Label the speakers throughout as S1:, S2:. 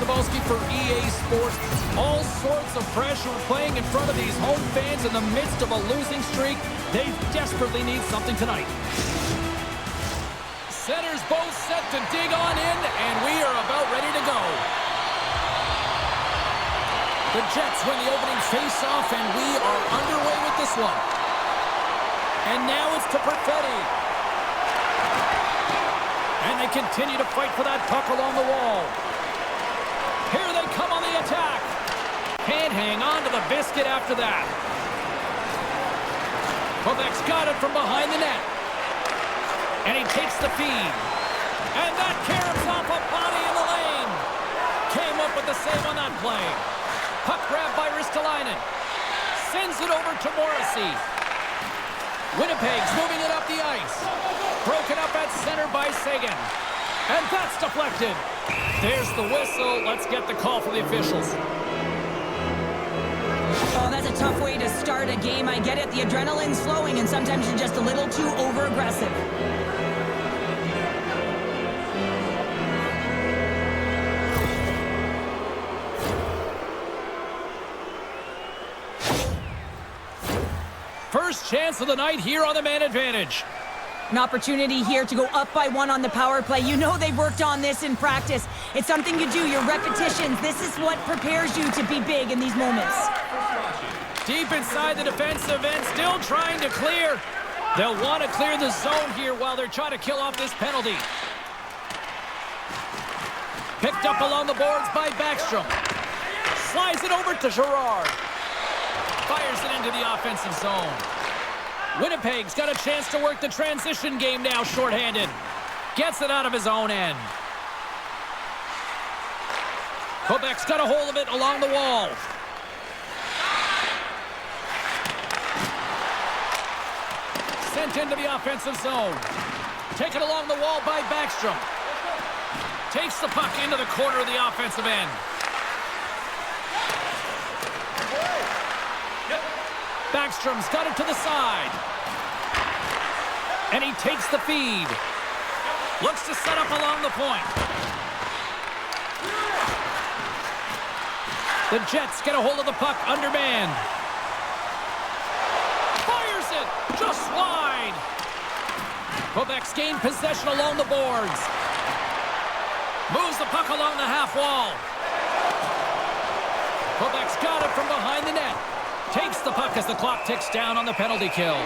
S1: Saboski for EA Sports. All sorts of pressure playing in front of these home fans in the midst of a losing streak. They desperately need something tonight. Centers both set to dig on in, and we are about ready to go. The Jets win the opening face-off, and we are underway with this one. And now it's to Perfetti. And they continue to fight for that puck along the wall. Here they come on the attack. Can't hang on to the biscuit after that. Quebec's got it from behind the net. And he takes the feed. And that caroms off a body in the lane. Came up with the save on that play. Puck grabbed by Ristolainen. Sends it over to Morrissey. Winnipeg's moving it up the ice. Broken up at center by Sagan. And that's deflected. There's the whistle. Let's get the call from the officials.
S2: Oh, that's a tough way to start a game. I get it. The adrenaline's flowing, and sometimes you're just a little too over-aggressive.
S1: First chance of the night here on the man advantage.
S2: An opportunity here to go up by 1 on the power play. You know they've worked on this in practice. It's something you do, your repetitions. This is what prepares you to be big in these moments.
S1: Deep inside the defensive end, still trying to clear. They'll want to clear the zone here while they're trying to kill off this penalty. Picked up along the boards by Backstrom. Slides it over to Girard. Fires it into the offensive zone. Winnipeg's got a chance to work the transition game now, shorthanded. Gets it out of his own end. Quebec's got a hold of it along the wall. Sent into the offensive zone. Taken along the wall by Backstrom. Takes the puck into the corner of the offensive end. Backstrom's got it to the side. And he takes the feed. Looks to set up along the point. The Jets get a hold of the puck undermanned. Fires it just wide. Quebec's gained possession along the boards. Moves the puck along the half wall. Quebec's got it from behind the net. Takes the puck as the clock ticks down on the penalty kill.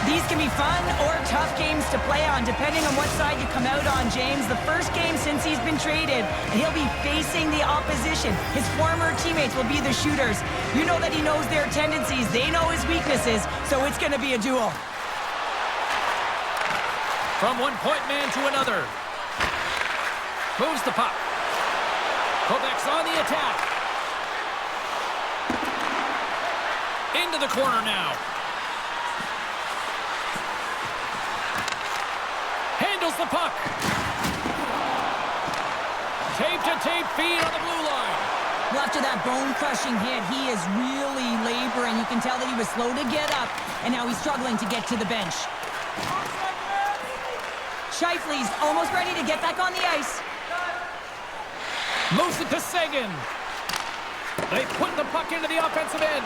S2: These can be fun or tough games to play on, depending on what side you come out on, James. The first game since he's been traded, and he'll be facing the opposition. His former teammates will be the shooters. You know that he knows their tendencies. They know his weaknesses, so it's going to be a duel.
S1: From one point man to another. Moves the puck. Quebec's on the attack. Into the corner now. Handles the puck. Tape-to-tape feed on the blue line.
S2: Well, after that bone-crushing hit, he is really laboring. You can tell that he was slow to get up, and now he's struggling to get to the bench. Scheifele's almost ready to get back on the ice.
S1: Moves it to Sagan. They put the puck into the offensive end.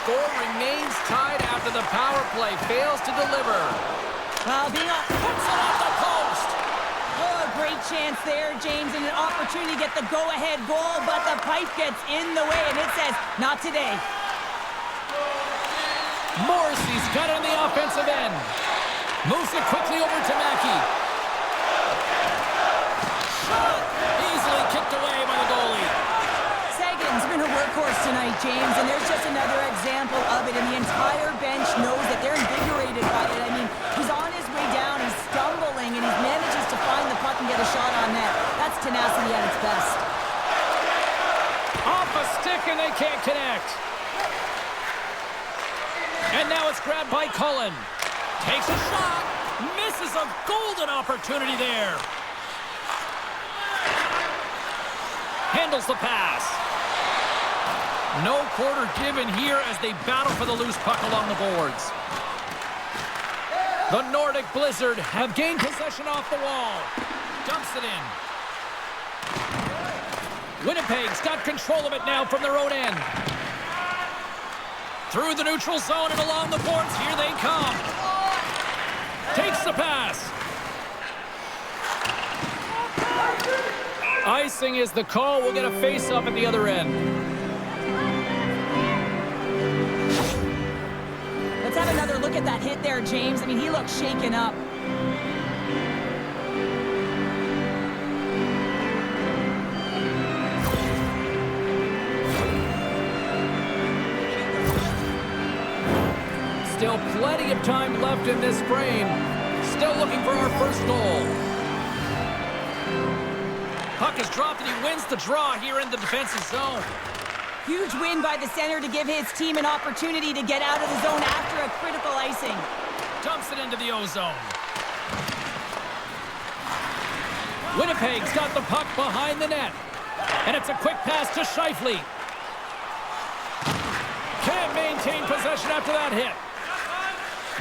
S1: Score remains tied after the power play fails to deliver.
S2: Puts
S1: it off the post.
S2: Oh, great chance there, James, and an opportunity to get the go-ahead goal, but the pipe gets in the way, and it says, not today.
S1: Morrissey's got it on the offensive end. Moves it quickly over to Mackey. Shot easily kicked away by the goalie.
S2: Sagan's been a workhorse tonight, James, and there's just another example of it, and the entire bench knows that they're invigorated by it. I mean, he's on his way down, he's stumbling, and he manages to find the puck and get a shot on net. That's tenacity at its best.
S1: Off a stick, and they can't connect. And now it's grabbed by Cullen. Takes a shot. Misses a golden opportunity there. Handles the pass. No quarter given here as they battle for the loose puck along the boards. The Nordic Blizzard have gained possession off the wall. Dumps it in. Winnipeg's got control of it now from their own end. Through the neutral zone and along the boards. Here they come. Takes the pass. Icing is the call. We'll get a face-off at the other end.
S2: Let's have another look at that hit there, James. I mean, he looks shaken up.
S1: Still plenty of time left in this frame. Still looking for our first goal. Puck is dropped and he wins the draw here in the defensive zone.
S2: Huge win by the center to give his team an opportunity to get out of the zone after a critical icing.
S1: Dumps it into the O-zone. Winnipeg's got the puck behind the net. And it's a quick pass to S.O.A.C.J.V. Can't maintain possession after that hit.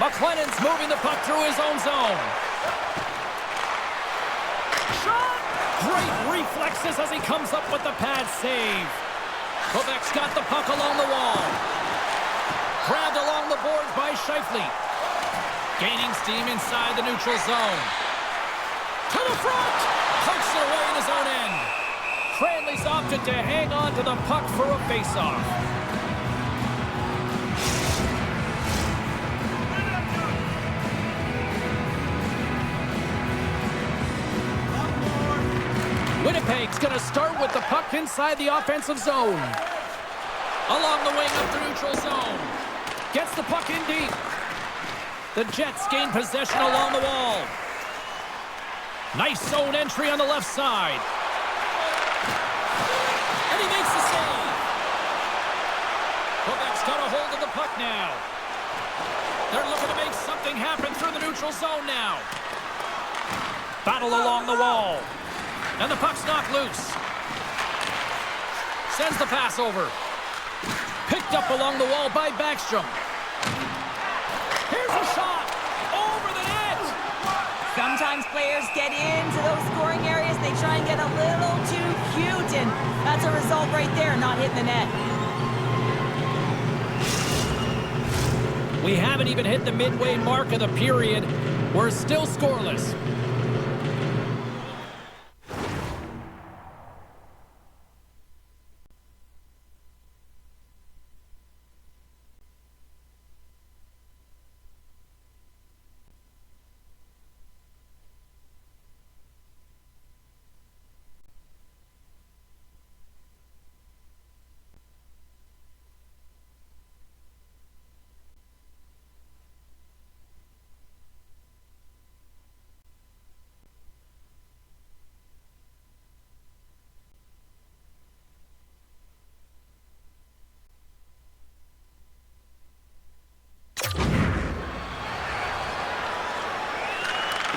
S1: McLennan's moving the puck through his own zone. Shot! Great reflexes as he comes up with the pad save. Quebec's got the puck along the wall. Grabbed along the boards by S.O.A.C.J.V. Gaining steam inside the neutral zone. To the front! Pokes it away in his own end. Cranley's opted to hang on to the puck for a face-off. Winnipeg's going to start with the puck inside the offensive zone. Along the wing up the neutral zone. Gets the puck in deep. The Jets gain possession along the wall. Nice zone entry on the left side. And he makes the save. Quebec's got a hold of the puck now. They're looking to make something happen through the neutral zone now. Battle along the wall. And the puck's knocked loose. Sends the pass over. Picked up along the wall by Backstrom. Here's a shot. Over the net.
S2: Sometimes players get into those scoring areas. They try and get a little too cute. And that's a result right there, not hitting the net.
S1: We haven't even hit the midway mark of the period. We're still scoreless.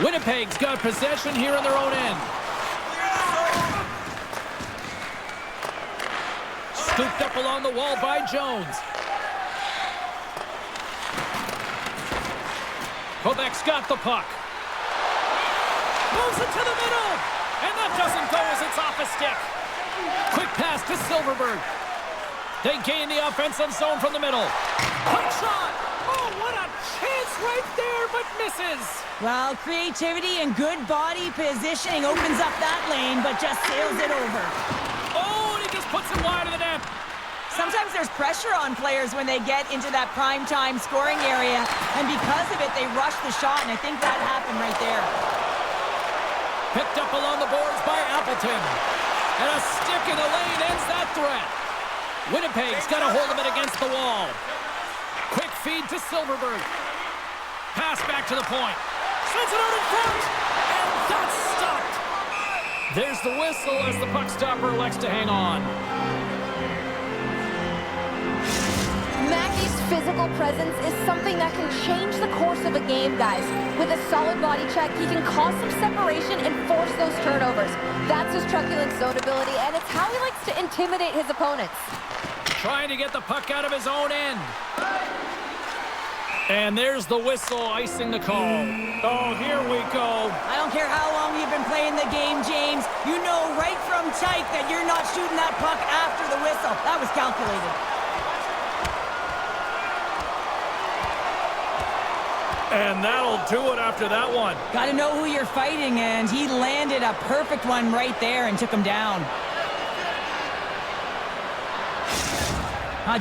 S1: Winnipeg's got possession here in their own end. Scooped up along the wall by Jones. Quebec's got the puck. Moves it to the middle. And that doesn't go as it's off a stick. Quick pass to Silverberg. They gain the offensive zone from the middle. Quick shot. Oh, what a chance right there, but misses.
S2: Well, creativity and good body positioning opens up that lane, but just sails it over.
S1: Oh, and he just puts it wide of the net.
S2: Sometimes there's pressure on players when they get into that prime-time scoring area, and because of it, they rush the shot, and I think that happened right there.
S1: Picked up along the boards by Appleton. And a stick in the lane ends that threat. Winnipeg's got a hold of it against the wall. Quick feed to Silverberg. Pass back to the point. Sends it out in front. And that's stopped. There's the whistle as the puck stopper elects to hang on.
S3: Mackey's physical presence is something that can change the course of a game, guys. With a solid body check, he can cause some separation and force those turnovers. That's his truculent zone ability, and it's how he likes to intimidate his opponents.
S1: Trying to get the puck out of his own end. And there's the whistle icing the call. Oh, here we go.
S2: I don't care how long you've been playing the game, James. You know right from tight that you're not shooting that puck after the whistle. That was calculated.
S1: And that'll do it after that one.
S2: Got to know who you're fighting, and he landed a perfect one right there and took him down.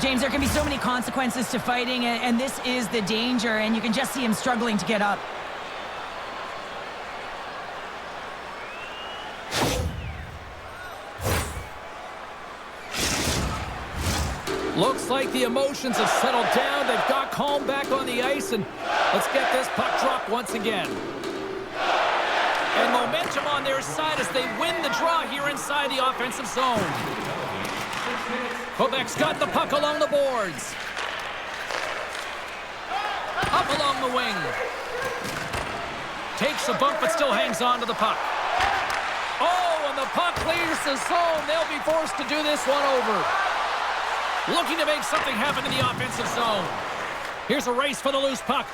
S2: James, there can be so many consequences to fighting, and this is the danger, and you can just see him struggling to get up.
S1: Looks like the emotions have settled down. They've got calm back on the ice, and let's get this puck dropped once again. And momentum on their side as they win the draw here inside the offensive zone. Quebec's got the puck along the boards. Up along the wing. Takes a bump but still hangs on to the puck. Oh, and the puck clears the zone. They'll be forced to do this one over. Looking to make something happen in the offensive zone. Here's a race for the loose puck.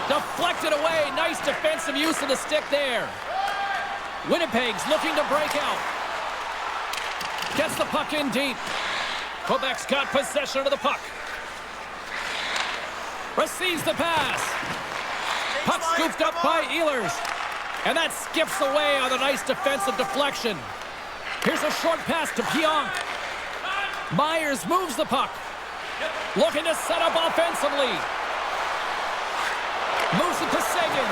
S1: Deflected away. Nice defensive use of the stick there. Winnipeg's looking to break out. Gets the puck in deep. Quebec's got possession of the puck. Receives the pass. Puck scooped up by Ehlers. And that skips away on a nice defensive deflection. Here's a short pass to Pionk. Myers moves the puck. Looking to set up offensively. Moves it to Saison.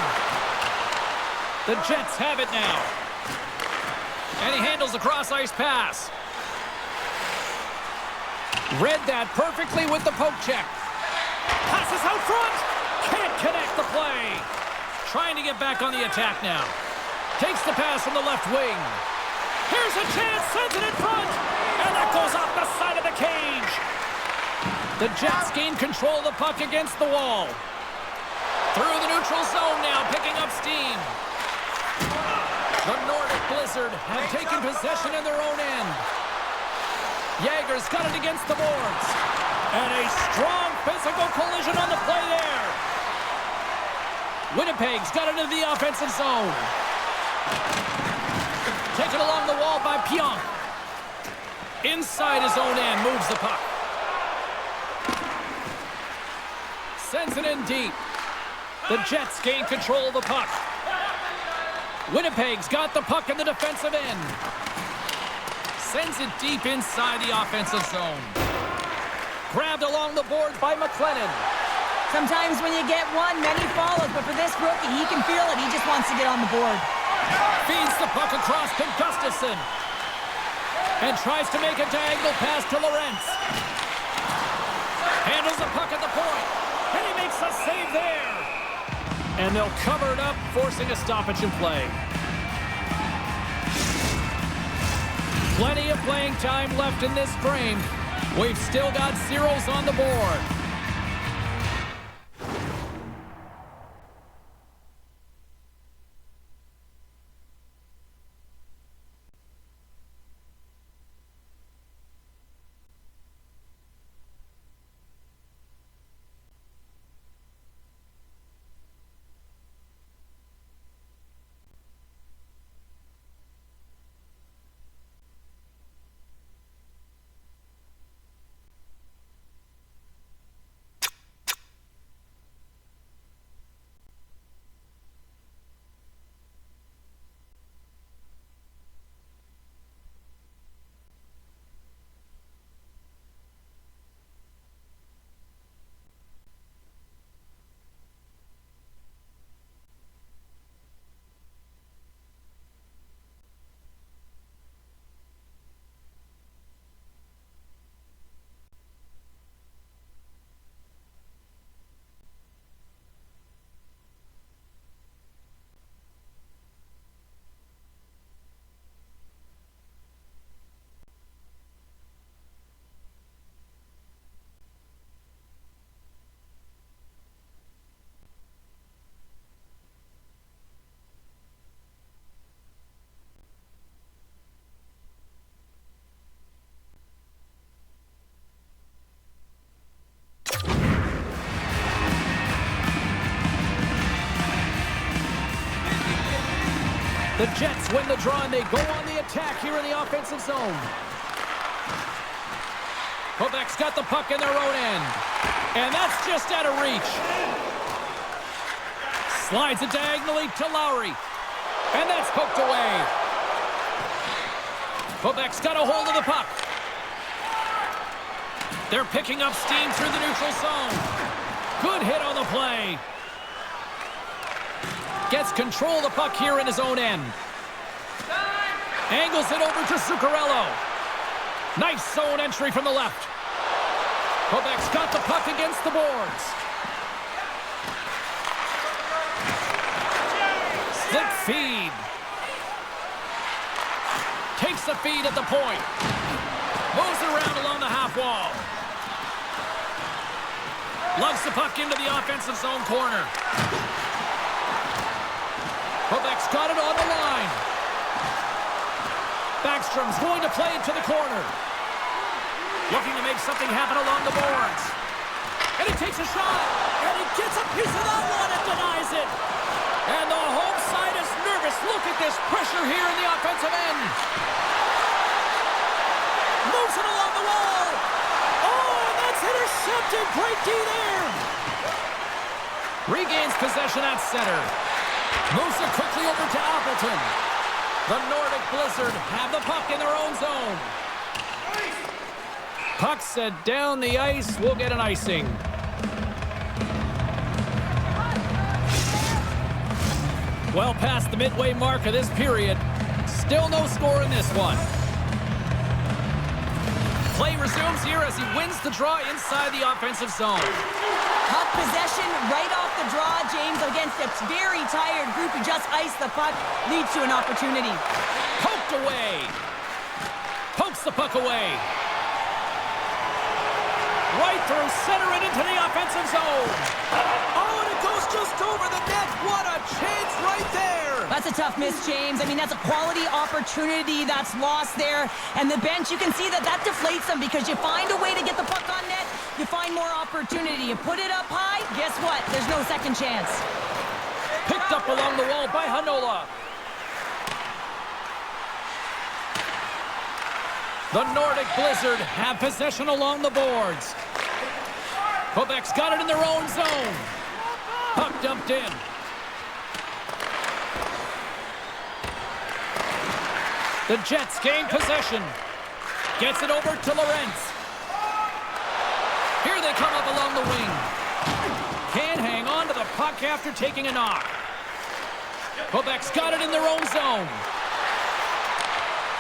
S1: The Jets have it now. And he handles the cross-ice pass. Read that perfectly with the poke check. Passes out front. Can't connect the play. Trying to get back on the attack now. Takes the pass from the left wing. Here's a chance. Sends it in front. And that goes off the side of the cage. The Jets gain control of the puck against the wall. Through the neutral zone now, picking up steam. The Nordic Blizzard have taken possession in their own end. Jager's got it against the boards. And a strong physical collision on the play there. Winnipeg's got it into the offensive zone. Taken along the wall by Pionk. Inside his own end, moves the puck. Sends it in deep. The Jets gain control of the puck. Winnipeg's got the puck in the defensive end. Sends it deep inside the offensive zone. Grabbed along the boards by McLennan.
S2: Sometimes when you get one, many follow, but for this rookie, he can feel it. He just wants to get on the board.
S1: Feeds the puck across to Gustafsson. And tries to make a diagonal pass to Lorentz. Handles the puck at the point. And he makes a save there. And they'll cover it up, forcing a stoppage in play. Plenty of playing time left in this frame. We've still got zeros on the board. The Jets win the draw, and they go on the attack here in the offensive zone. Quebec's got the puck in their own end. And that's just out of reach. Slides it diagonally to Lowry. And that's poked away. Quebec's got a hold of the puck. They're picking up steam through the neutral zone. Good hit on the play. Gets control of the puck here in his own end. Angles it over to Zuccarello. Nice zone entry from the left. Quebec's got the puck against the boards. Slip feed. Takes the feed at the point. Moves it around along the half wall. Lugs the puck into the offensive zone corner. Quebec's got it on the line. Backstrom's going to play it to the corner. Looking to make something happen along the boards. And he takes a shot. And he gets a piece of that one and denies it. And the home side is nervous. Look at this pressure here in the offensive end. Moves it along the wall. Oh, and that's intercepted. Great D there. Regains possession at center. Moves it quickly over to Appleton. The Nordic Blizzard have the puck in their own zone. Puck set down the ice. We'll get an icing. Well past the midway mark of this period. Still no score in this one. Play resumes here as he wins the draw inside the offensive zone.
S2: Puck possession right off the draw, James, against a very tired group who just iced the puck. Leads to an opportunity.
S1: Poked away. Pokes the puck away. Right through center and into the offensive zone. Oh, and it goes just over the net. What a chance right there.
S2: That's a tough miss, James. I mean, that's a quality opportunity that's lost there. And the bench, you can see that deflates them because you find a way to get the puck on net, you find more opportunity. You put it up high, guess what? There's no second chance.
S1: Picked up along the wall by Hanola. The Nordic Blizzard have possession along the boards. Quebec's got it in their own zone. Puck dumped in. The Jets gain possession. Gets it over to Lorentz. Here they come up along the wing. Can't hang on to the puck after taking a knock. Quebec's got it in their own zone.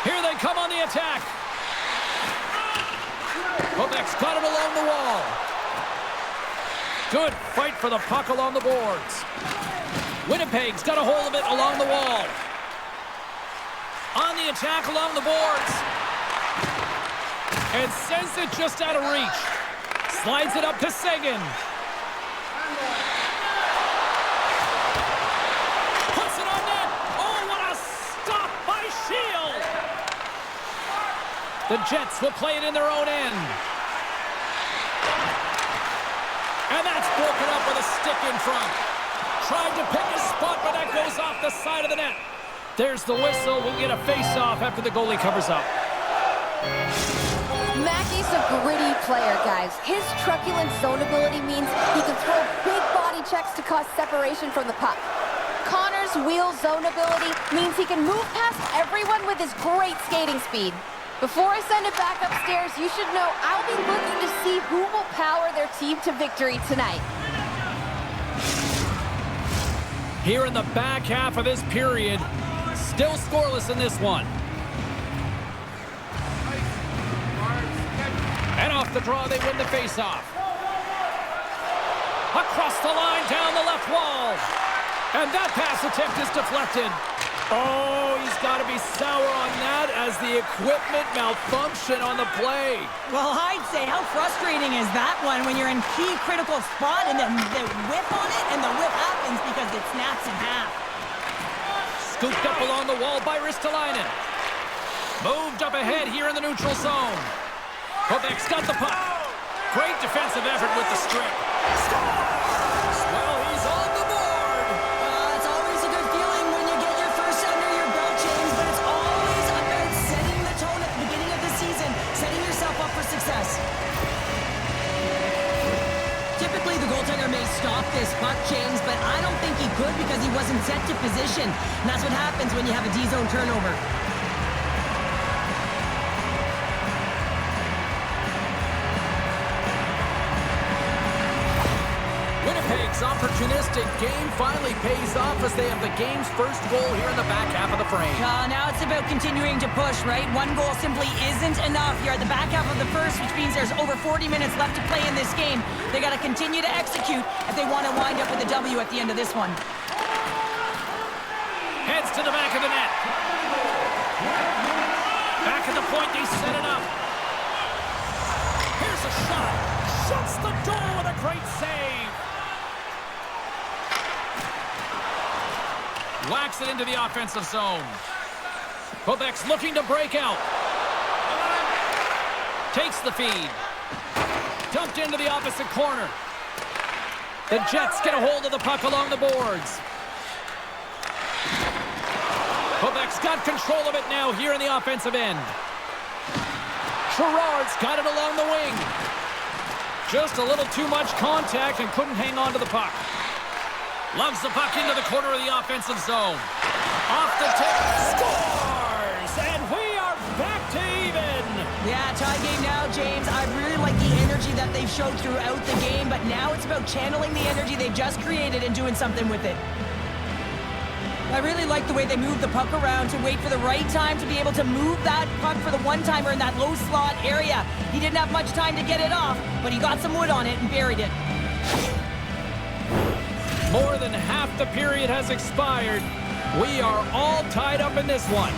S1: Here they come on the attack. Quebec's got it along the wall. Good fight for the puck along the boards. Winnipeg's got a hold of it along the wall. On the attack along the boards. And sends it just out of reach. Slides it up to Saison. Puts it on net. Oh, what a stop by Shield. The Jets will play it in their own end. And that's broken up with a stick in front. Tried to pick a spot, but that goes off the side of the net. There's the whistle. We'll get a face-off after the goalie covers up.
S3: Mackey's a gritty player, guys. His truculent zone ability means he can throw big body checks to cause separation from the puck. Connor's wheel zone ability means he can move past everyone with his great skating speed. Before I send it back upstairs, you should know I'll be looking to see who will power their team to victory tonight.
S1: Here in the back half of this period, still scoreless in this one. And off the draw, they win the faceoff. Across the line, down the left wall. And that pass attempt is deflected. Oh, he's got to be sour on that as the equipment malfunction on the play.
S2: Well, I'd say, how frustrating is that one when you're in key critical spot and then the whip on it, and the whip happens because it snaps in half.
S1: Scooped up along the wall by Ristolainen. Moved up ahead here in the neutral zone. Quebec's got the puck. Great defensive effort with the strip. Scores! Well, he's on the board.
S2: It's always a good feeling when you get your first under your belt. puck, James, but I don't think he could because he wasn't set to position. And that's what happens when you have a D-zone turnover.
S1: Winnipeg's opportunistic game finally pays off as they have the game's first goal here in the back half of the frame.
S2: Now it's about continuing to push, right? One goal simply isn't enough. You're at the back half of the first, which means there's over 40 minutes left to play in this game. They got to continue to execute if they want to wind up with a W at the end of this one.
S1: Heads to the back of the net. Back at the point, they set it up. Here's a shot. Shuts the door with a great save. Whacks it into the offensive zone. Quebec's looking to break out. Takes the feed. Dumped into the opposite corner. The Jets get a hold of the puck along the boards. Quebec's got control of it now here in the offensive end. Gerard's got it along the wing. Just a little too much contact and couldn't hang on to the puck. Loves the puck into the corner of the offensive zone. Off the tip. Scores! And we are back to even.
S2: Yeah, tie game now, James. I really like the energy that they've showed throughout the game, but now it's about channeling the energy they've just created and doing something with it. I really like the way they move the puck around to wait for the right time to be able to move that puck for the one-timer in that low slot area. He didn't have much time to get it off, but he got some wood on it and buried it.
S1: More than half the period has expired. We are all tied up in this one.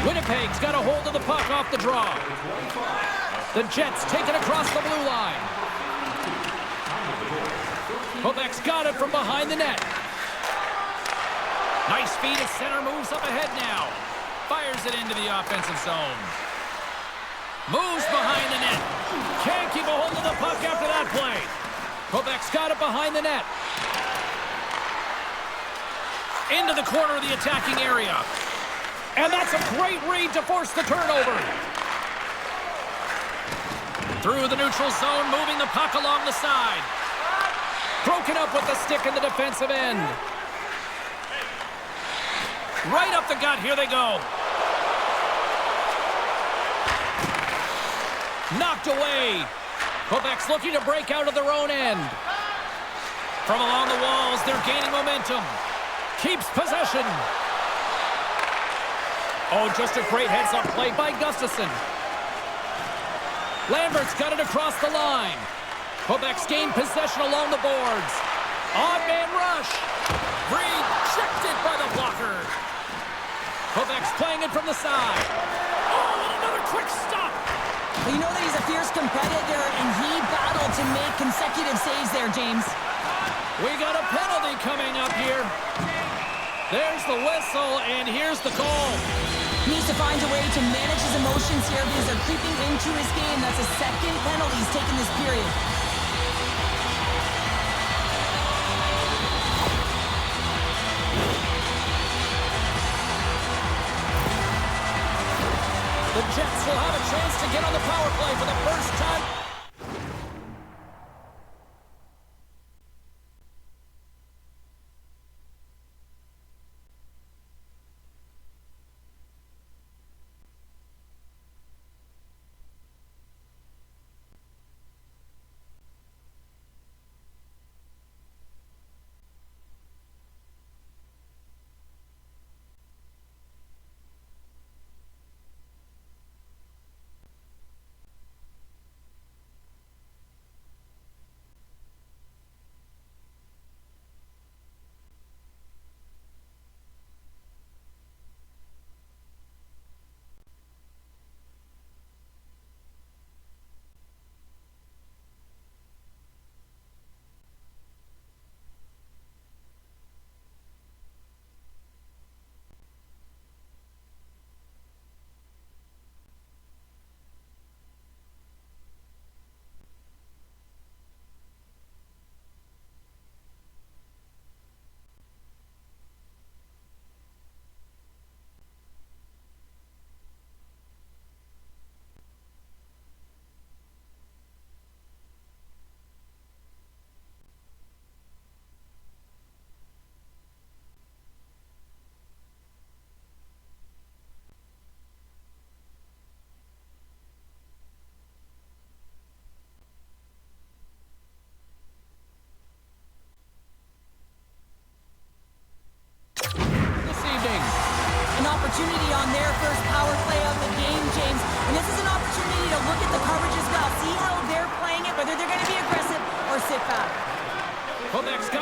S1: Winnipeg's got a hold of the puck off the draw. The Jets take it across the blue line. Quebec's got it from behind the net. Nice feed at center, moves up ahead now. Fires it into the offensive zone. Moves behind the net. Can't keep a hold of the puck after that play. Quebec's got it behind the net. Into the corner of the attacking area. And that's a great read to force the turnover. Through the neutral zone, moving the puck along the side. Broken up with the stick in the defensive end. Right up the gut, here they go. Knocked away. Quebec's looking to break out of their own end. From along the walls, they're gaining momentum. Keeps possession. Oh, just a great heads-up play by Gustafsson. Lambert's got it across the line. Quebec's gained possession along the boards. Odd man rush. Rejected by the blocker. Quebec's playing it from the side. Oh, and another quick stop.
S2: Well, you know that he's a fierce competitor, and he battled to make consecutive saves there, James.
S1: We got a penalty coming up here. There's the whistle, and here's the call.
S2: He needs to find a way to manage his emotions here because they're creeping into his game. That's the second penalty he's taken this period.
S1: The Jets will have a chance to get on the power play for the first time.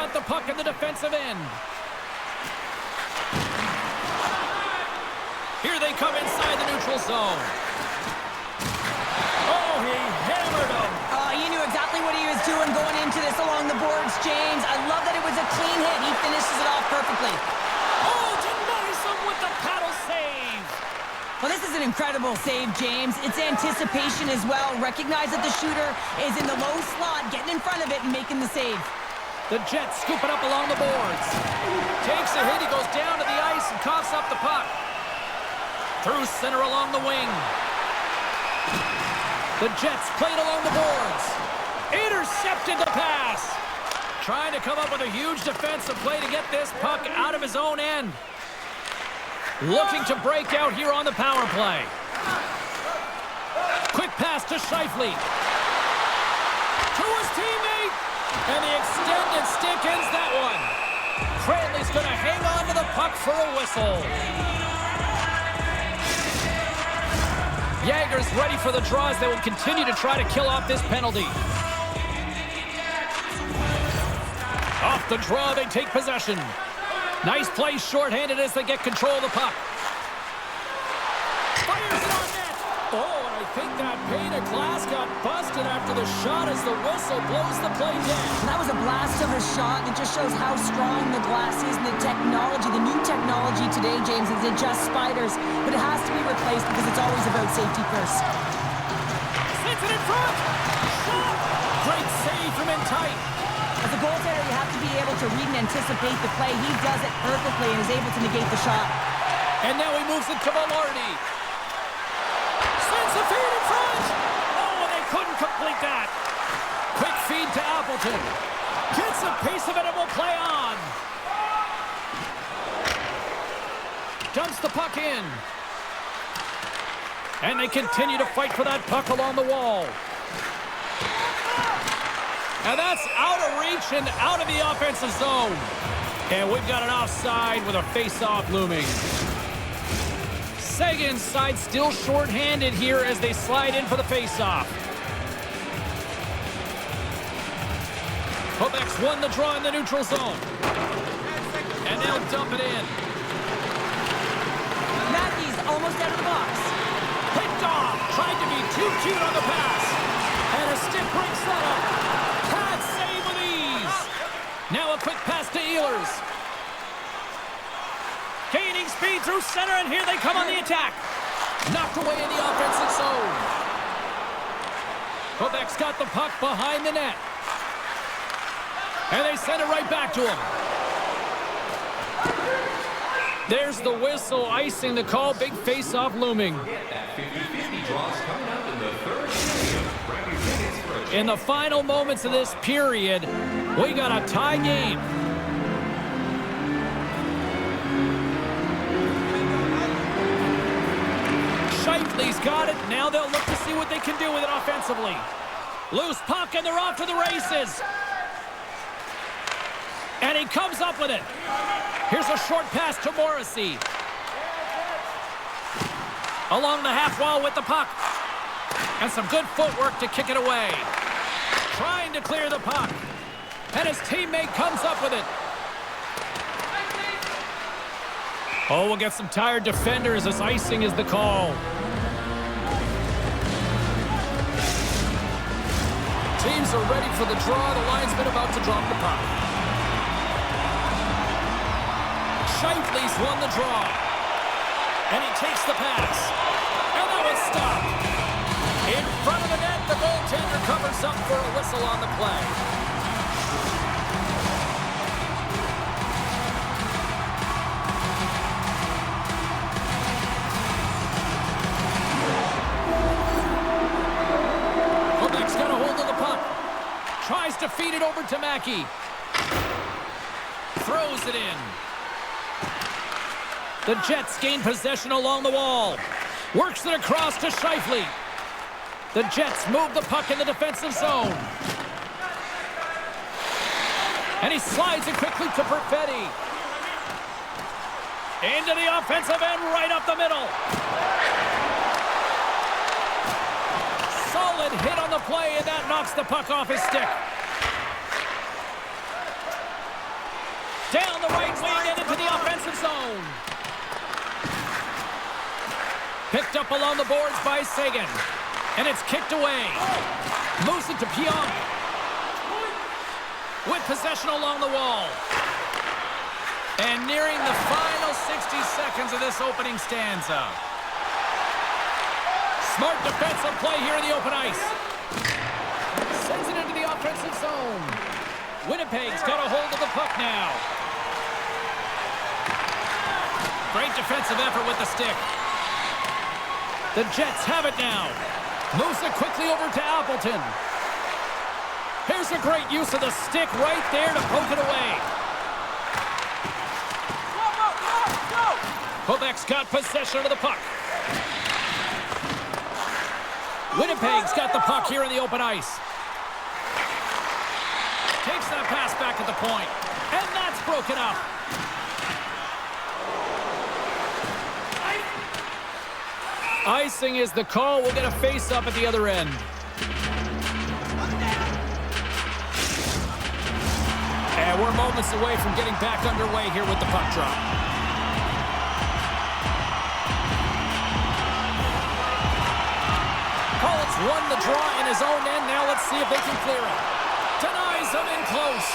S1: got the puck in the defensive end. Here they come inside the neutral zone. Oh, he hammered him.
S2: He knew exactly what he was doing going into this along the boards, James. I love that it was a clean hit. He finishes it off perfectly.
S1: Oh, denies him with the paddle save.
S2: Well, this is an incredible save, James. It's anticipation as well. Recognize that the shooter is in the low slot, getting in front of it and making the save.
S1: The Jets scoop it up along the boards. Takes a hit. He goes down to the ice and coughs up the puck. Through center along the wing. The Jets played along the boards. Intercepted the pass. Trying to come up with a huge defensive play to get this puck out of his own end. Looking to break out here on the power play. Quick pass to S.O.A.C.J.V. To his teammate. And the extended stick ends that one. Cranley's going to hang on to the puck for a whistle. Yager's ready for the draw as they will continue to try to kill off this penalty. Off the draw, they take possession. Nice play shorthanded as they get control of the puck. Fires it on net. Oh, and I think that pane of glass got busted after the shot as the whistle blows the play dead.
S2: That was a blast of a shot, and it just shows how strong the glass is and the technology. The new technology today, James, is it just spiders, but it has to be replaced because it's always about safety first.
S1: Sends it in front. Shot. Great save from in tight.
S2: As a goaltender, you have to be able to read and anticipate the play. He does it perfectly and is able to negate the shot.
S1: And now he moves it to Velarde. Sends the feed in front. Oh, and they couldn't complete that. Quick feed to Appleton. Gets a piece of it and will play on. Dumps the puck in. And they continue to fight for that puck along the wall. And that's out of reach and out of the offensive zone. And we've got an offside with a face-off looming. Sagan's side still short-handed here as they slide in for the face-off. Quebec's won the draw in the neutral zone. And they'll dump it in.
S2: Matthews almost out of the box.
S1: Picked off. Tried to be too cute on the pass. And a stick breaks that up. Pad save with ease. Now a quick pass to Ehlers. Gaining speed through center, and here they come on the attack. Knocked away in the offensive zone. Quebec's got the puck behind the net. And they send it right back to him. There's the whistle, icing the call. Big face-off looming. In the final moments of this period, we got a tie game. S.O.A.C.J.V's got it. Now they'll look to see what they can do with it offensively. Loose puck, and they're off to the races. And he comes up with it. Here's a short pass to Morrissey. Along the half wall with the puck. And some good footwork to kick it away. Trying to clear the puck. And his teammate comes up with it. Oh, we'll get some tired defenders as icing is the call. Teams are ready for the draw. The linesman about to drop the puck. S.O.A.C.J.V's won the draw. And he takes the pass. And that was stopped. In front of the net, the goaltender covers up for a whistle on the play. Quebec's got a hold of the puck. Tries to feed it over to Mackey. Throws it in. The Jets gain possession along the wall. Works it across to S.O.A.C.J.V. The Jets move the puck in the defensive zone. And he slides it quickly to Perfetti. Into the offensive end, right up the middle. Solid hit on the play, and that knocks the puck off his stick. Down the right wing and into the offensive zone. Picked up along the boards by Sagan. And it's kicked away. Moves it to Pionk. With possession along the wall. And nearing the final 60 seconds of this opening stanza. Smart defensive play here in the open ice. Sends it into the offensive zone. Winnipeg's got a hold of the puck now. Great defensive effort with the stick. The Jets have it now. Moves it quickly over to Appleton. Here's a great use of the stick right there to poke it away. Quebec's got possession of the puck. Winnipeg's got the puck here in the open ice. Takes that pass back at the point. And that's broken up. Icing is the call. We'll get a face-up at the other end. And we're moments away from getting back underway here with the puck drop. Collins won the draw in his own end. Now let's see if they can clear it. Denies him in close.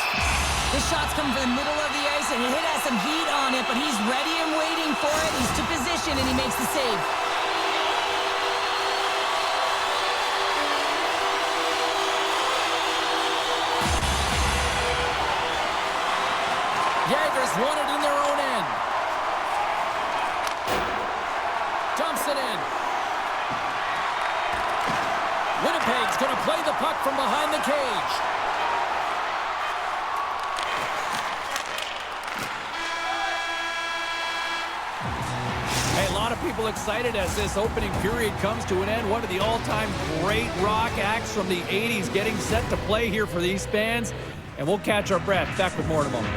S2: The shot's come from the middle of the ice, and he has some heat on it, but he's ready and waiting for it. He's to position, and he makes the save.
S1: Jagers won it in their own end. Dumps it in. Winnipeg's going to play the puck from behind the cage. Hey, a lot of people excited as this opening period comes to an end. One of the all-time great rock acts from the 80s getting set to play here for these fans. And we'll catch our breath. Back with more in a moment.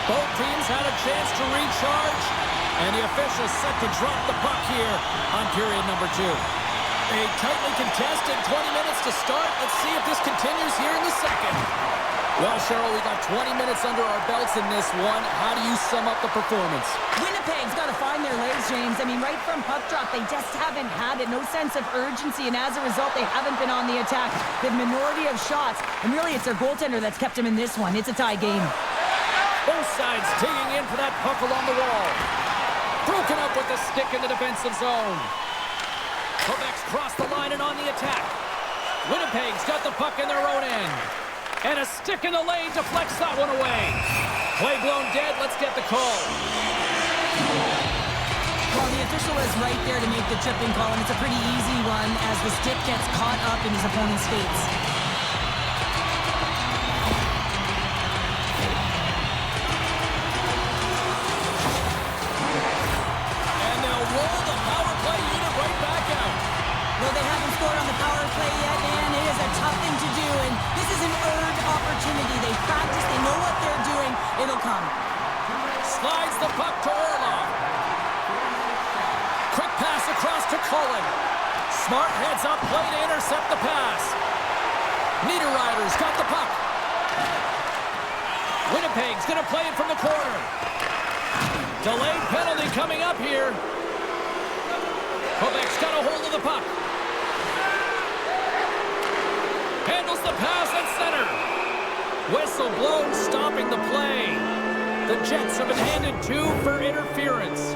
S1: Both teams had a chance to recharge, and the officials set to drop the puck here on period number 2. A tightly contested 20 minutes to start. Let's see if this continues here in the second. Well, Cheryl, we got 20 minutes under our belts in this one. How do you sum up the performance?
S2: Winnipeg's got to find their legs, James. I mean, right from puck drop, they just haven't had it. No sense of urgency, and as a result, they haven't been on the attack. The minority of shots, and really it's their goaltender that's kept them in this one. It's a tie game.
S1: Both sides digging in for that puck along the wall. Broken up with the stick in the defensive zone. Quebec's crossed the line and on the attack. Winnipeg's got the puck in their own end. And a stick in the lane deflects that one away. Play blown dead. Let's get the call.
S2: Well, the official is right there to make the tripping call, and it's a pretty easy one as the stick gets caught up in his opponent's skates.
S1: And they'll roll the power play unit right back out.
S2: Well, they haven't scored on the power play yet, man. It is a tough thing to do, and this is an earned opportunity. They practice, they know what they're doing. It'll come.
S1: Slides the puck to Orlov. Quick pass across to Cullen. Smart heads up play to intercept the pass. Niederreiter's got the puck. Winnipeg's going to play it from the corner. Delayed penalty coming up here. Quebec's got a hold of the puck. Handles the pass at center. Whistle blown, stopping the play. The Jets have been handed 2 for interference.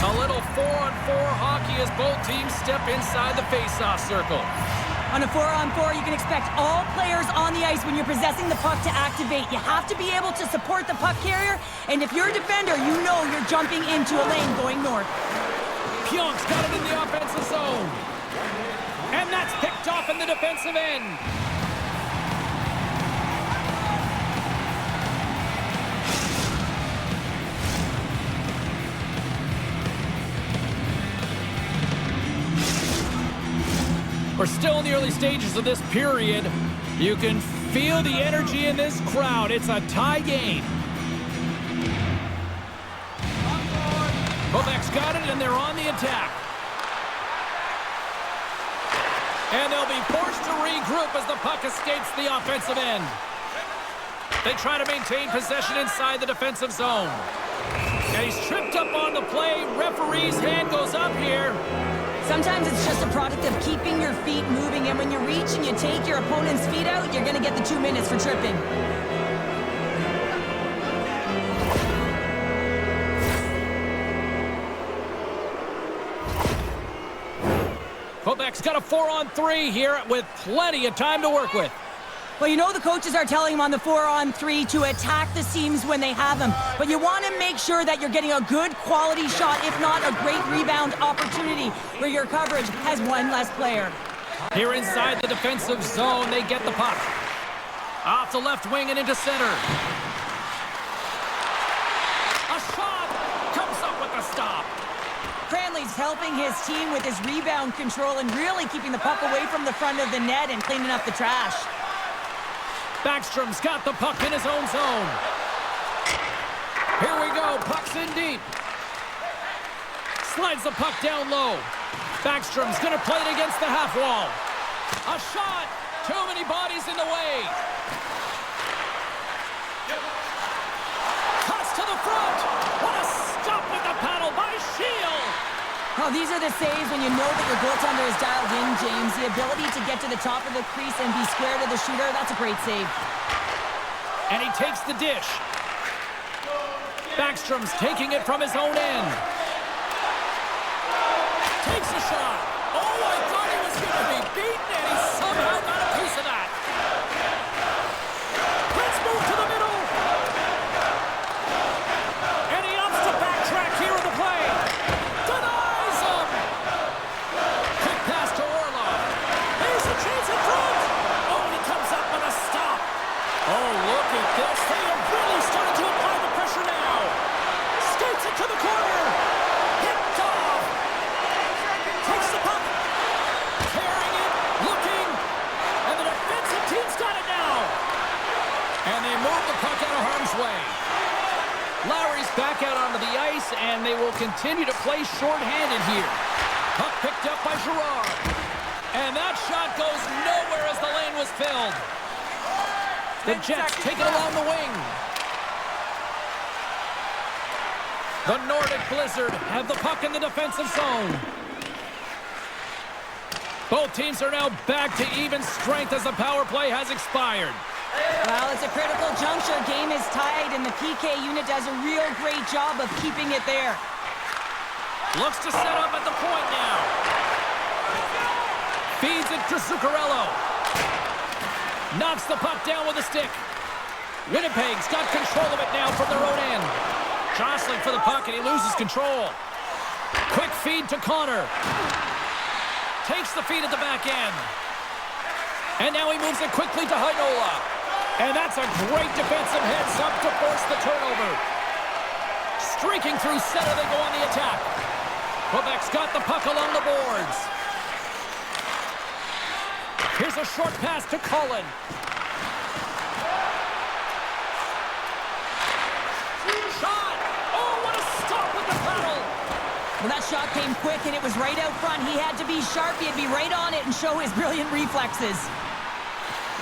S1: A little 4-on-4 hockey as both teams step inside the face-off circle.
S2: On a 4-on-4, you can expect all players on the ice when you're possessing the puck to activate. You have to be able to support the puck carrier, and if you're a defender, you know you're jumping into a lane going north.
S1: Pionk's got it in the offensive zone. And that's picked off in the defensive end. We're still in the early stages of this period. You can feel the energy in this crowd. It's a tie game. Quebec's got it, and they're on the attack. And they'll be forced to regroup as the puck escapes the offensive end. They try to maintain possession inside the defensive zone. And he's tripped up on the play. Referee's hand goes up here.
S2: Sometimes it's just a product of keeping your feet moving, and when you reach and you take your opponent's feet out, you're going to get the 2 minutes for tripping.
S1: Quebec's got a 4-on-3 here with plenty of time to work with.
S2: Well, you know the coaches are telling them on the 4-on-3 to attack the seams when they have them. But you want to make sure that you're getting a good quality shot, if not a great rebound opportunity where your coverage has one less player.
S1: Here inside the defensive zone, they get the puck. Off the left wing and into center. A shot comes up with a stop.
S2: Cranley's helping his team with his rebound control and really keeping the puck away from the front of the net and cleaning up the trash.
S1: Backstrom's got the puck in his own zone. Here we go, puck's in deep. Slides the puck down low. Backstrom's gonna play it against the half wall. A shot, too many bodies in the way. Cuts to the front. What a stop with the paddle by Shield.
S2: Oh, these are the saves when you know that your goaltender is dialed in, James. The ability to get to the top of the crease and be square to the shooter, that's a great save.
S1: And he takes the dish. Backstrom's taking it from his own end. Takes a shot. Oh, I thought he was going to be beaten, and he somehow got a piece of that. Let's move to the middle. And he opts to backtrack here in the play. Denies him. Quick pass to Orlov. Here's a chance in front. Oh, and he comes up with a stop. Oh, look at this. They have really started to apply the pressure now. his way. Lowry's back out onto the ice, and they will continue to play shorthanded here. Puck picked up by Girard. And that shot goes nowhere as the lane was filled. The Jets take it along the wing. The Nordic Blizzard have the puck in the defensive zone. Both teams are now back to even strength as the power play has expired.
S2: Well, it's a critical juncture. Game is tied, and the PK unit does a real great job of keeping it there.
S1: Looks to set up at the point now. Feeds it to Zuccarello. Knocks the puck down with a stick. Winnipeg's got control of it now from their own end. Jostling for the puck, and he loses control. Quick feed to Connor. Takes the feed at the back end. And now he moves it quickly to Heinola. And that's a great defensive heads-up to force the turnover. Streaking through center, they go on the attack. Quebec's got the puck along the boards. Here's a short pass to Cullen. Shot! Oh, what a stop with the paddle!
S2: Well, that shot came quick, and it was right out front. He had to be sharp. He had to be right on it and show his brilliant reflexes.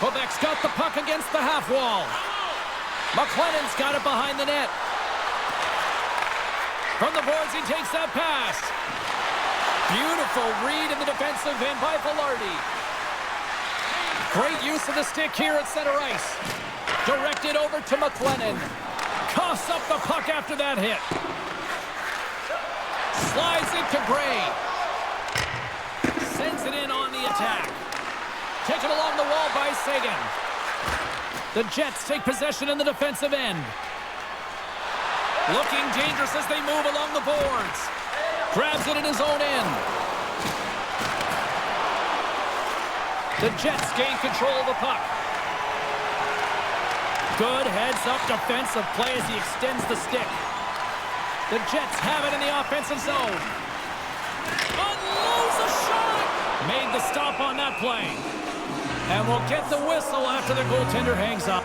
S1: Quebec's got the puck against the half wall. McLennan's got it behind the net. From the boards, he takes that pass. Beautiful read in the defensive end by Velarde. Great use of the stick here at center ice. Directed over to McLennan. Coughs up the puck after that hit. Slides it to Gray. Sends it in on the attack. Taken along the wall by Sagan. The Jets take possession in the defensive end. Looking dangerous as they move along the boards. Grabs it in his own end. The Jets gain control of the puck. Good heads-up defensive play as he extends the stick. The Jets have it in the offensive zone. Unloads a shot! Made the stop on that play. And will get the whistle after the goaltender hangs up.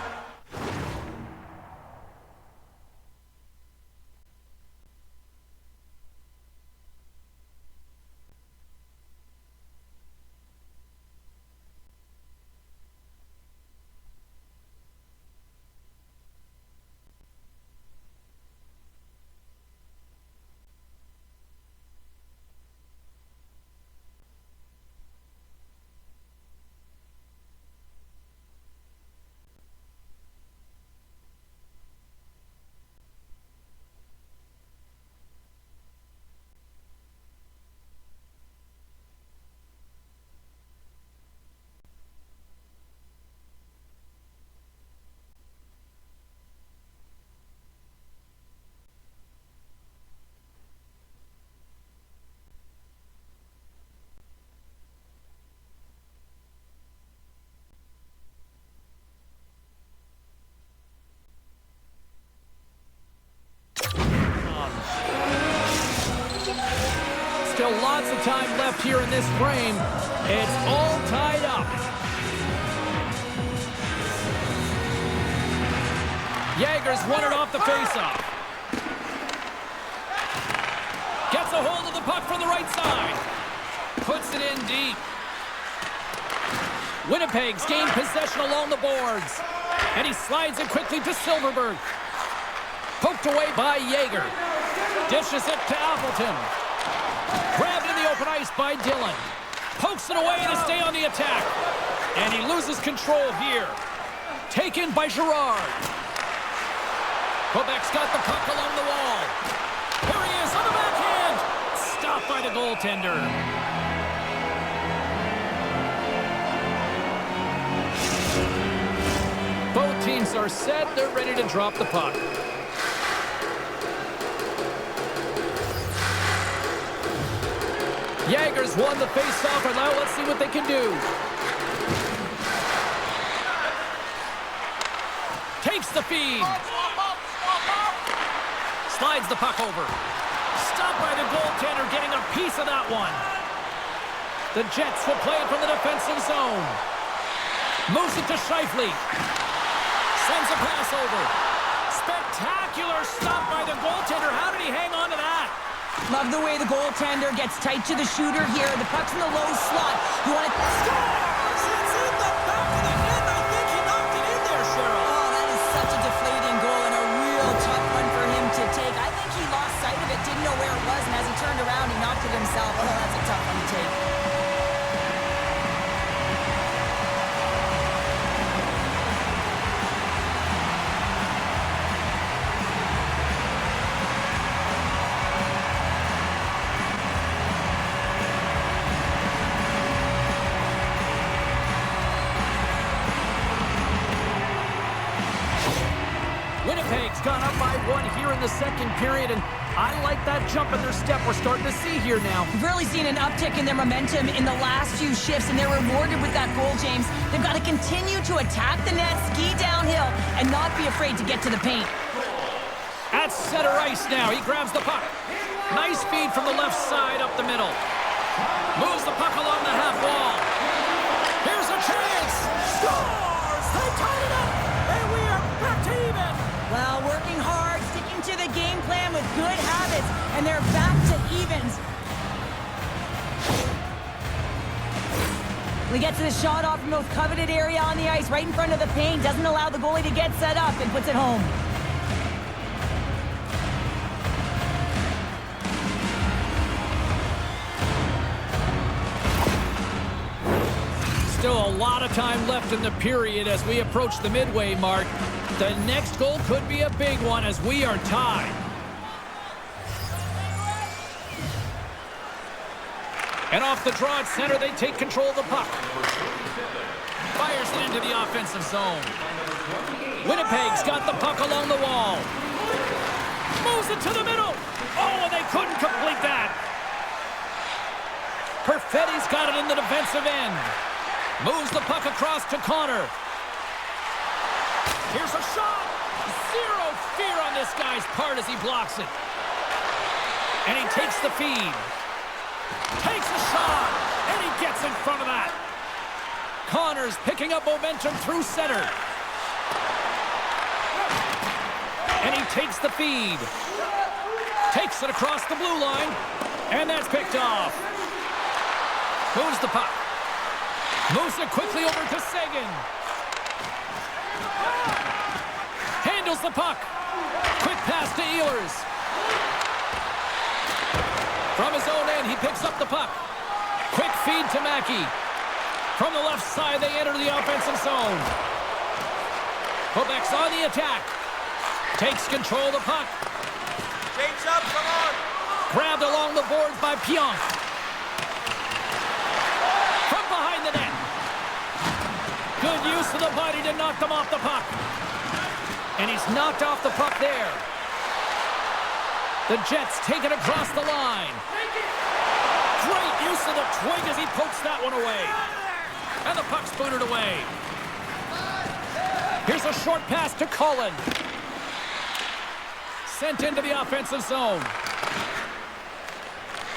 S1: Still lots of time left here in this frame. It's all tied up. Jaeger's won it off the faceoff. Gets a hold of the puck from the right side. Puts it in deep. Winnipeg's gained possession along the boards. And he slides it quickly to Silverberg. Poked away by Jaeger. Dishes it to Appleton. Grabbed in the open ice by Dillon. Pokes it away to stay on the attack. And he loses control here. Taken by Girard. Quebec's got the puck along the wall. Here he is on the backhand. Stopped by the goaltender. Both teams are set. They're ready to drop the puck. Jaeger's won the face-off, and now let's see what they can do. Takes the feed. Slides the puck over. Stopped by the goaltender, getting a piece of that one. The Jets will play it from the defensive zone. Moves it to Scheifele. Sends a pass over. Spectacular stop by the goaltender. How did he hang on to that?
S2: Love the way the goaltender gets tight to the shooter here. The puck's in the low slot. You want to...
S1: Scores! It's in the back of the net. I think he knocked it in there, Cheryl.
S2: Oh, that is such a deflating goal and a real tough one for him to take. I think he lost sight of it, didn't know where it was, and as he turned around, he knocked it himself. Oh, that's a tough one to take.
S1: Winnipeg's gone up by 1 here in the second period, and I like that jump in their step we're starting to see here now.
S2: We've really seen an uptick in their momentum in the last few shifts, and they're rewarded with that goal, James. They've got to continue to attack the net, ski downhill, and not be afraid to get to the paint.
S1: At center ice now, he grabs the puck. Nice feed from the left side up the middle. Moves the puck along the half wall. Here's a chance. Scores! They tied it up, and we are back to even.
S2: Well, working hard, sticking to the game plan with good habits, and they're back to evens. We get to the shot off the most coveted area on the ice, right in front of the paint, doesn't allow the goalie to get set up, and puts it home.
S1: Still a lot of time left in the period as we approach the midway mark. The next goal could be a big one as we are tied. And off the draw at center, they take control of the puck. Fires it into the offensive zone. Winnipeg's got the puck along the wall. Moves it to the middle. Oh, and they couldn't complete that. Perfetti's got it in the defensive end. Moves the puck across to Connor. Here's a shot. Zero fear on this guy's part as he blocks it. And he takes the feed. Takes a shot. And he gets in front of that. Connor's picking up momentum through center. And he takes the feed. Takes it across the blue line. And that's picked off. Moves the puck. Moves it quickly over to Saison. Handles the puck. Quick pass to Ehlers. From his own end, he picks up the puck. Quick feed to Mackey. From the left side, they enter the offensive zone. Quebec's on the attack. Takes control of the puck.
S4: James up, come on.
S1: Grabbed along the boards by Pionk. From behind the net. Good use of the body to knock them off the puck. And he's knocked off the puck there. The Jets take it across the line. Great use of the twig as he pokes that one away. And the puck's booted away. Here's a short pass to Cullen. Sent into the offensive zone.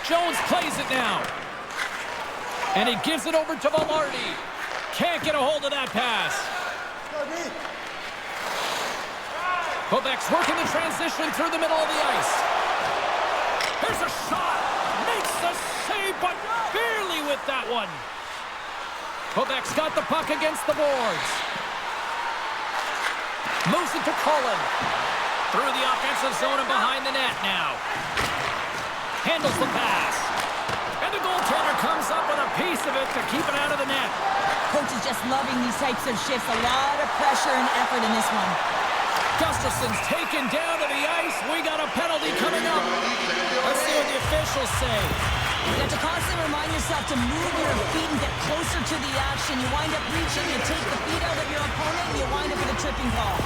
S1: Jones plays it now. And he gives it over to Velarde. Can't get a hold of that pass. Quebec's working the transition through the middle of the ice. Here's a shot. Makes the save, but barely with that one. Quebec's got the puck against the boards. Moves it to Cullen. Through the offensive zone and behind the net now. Handles the pass. And the goaltender comes up with a piece of it to keep it out of the net.
S2: Coach is just loving these types of shifts. A lot of pressure and effort in this one.
S1: Gustafson's taken down to the ice. We got a penalty coming up. Let's see what the officials say.
S2: You have to constantly remind yourself to move your feet and get closer to the action. You wind up reaching, you take the feet out of your opponent, and you wind up with a tripping call.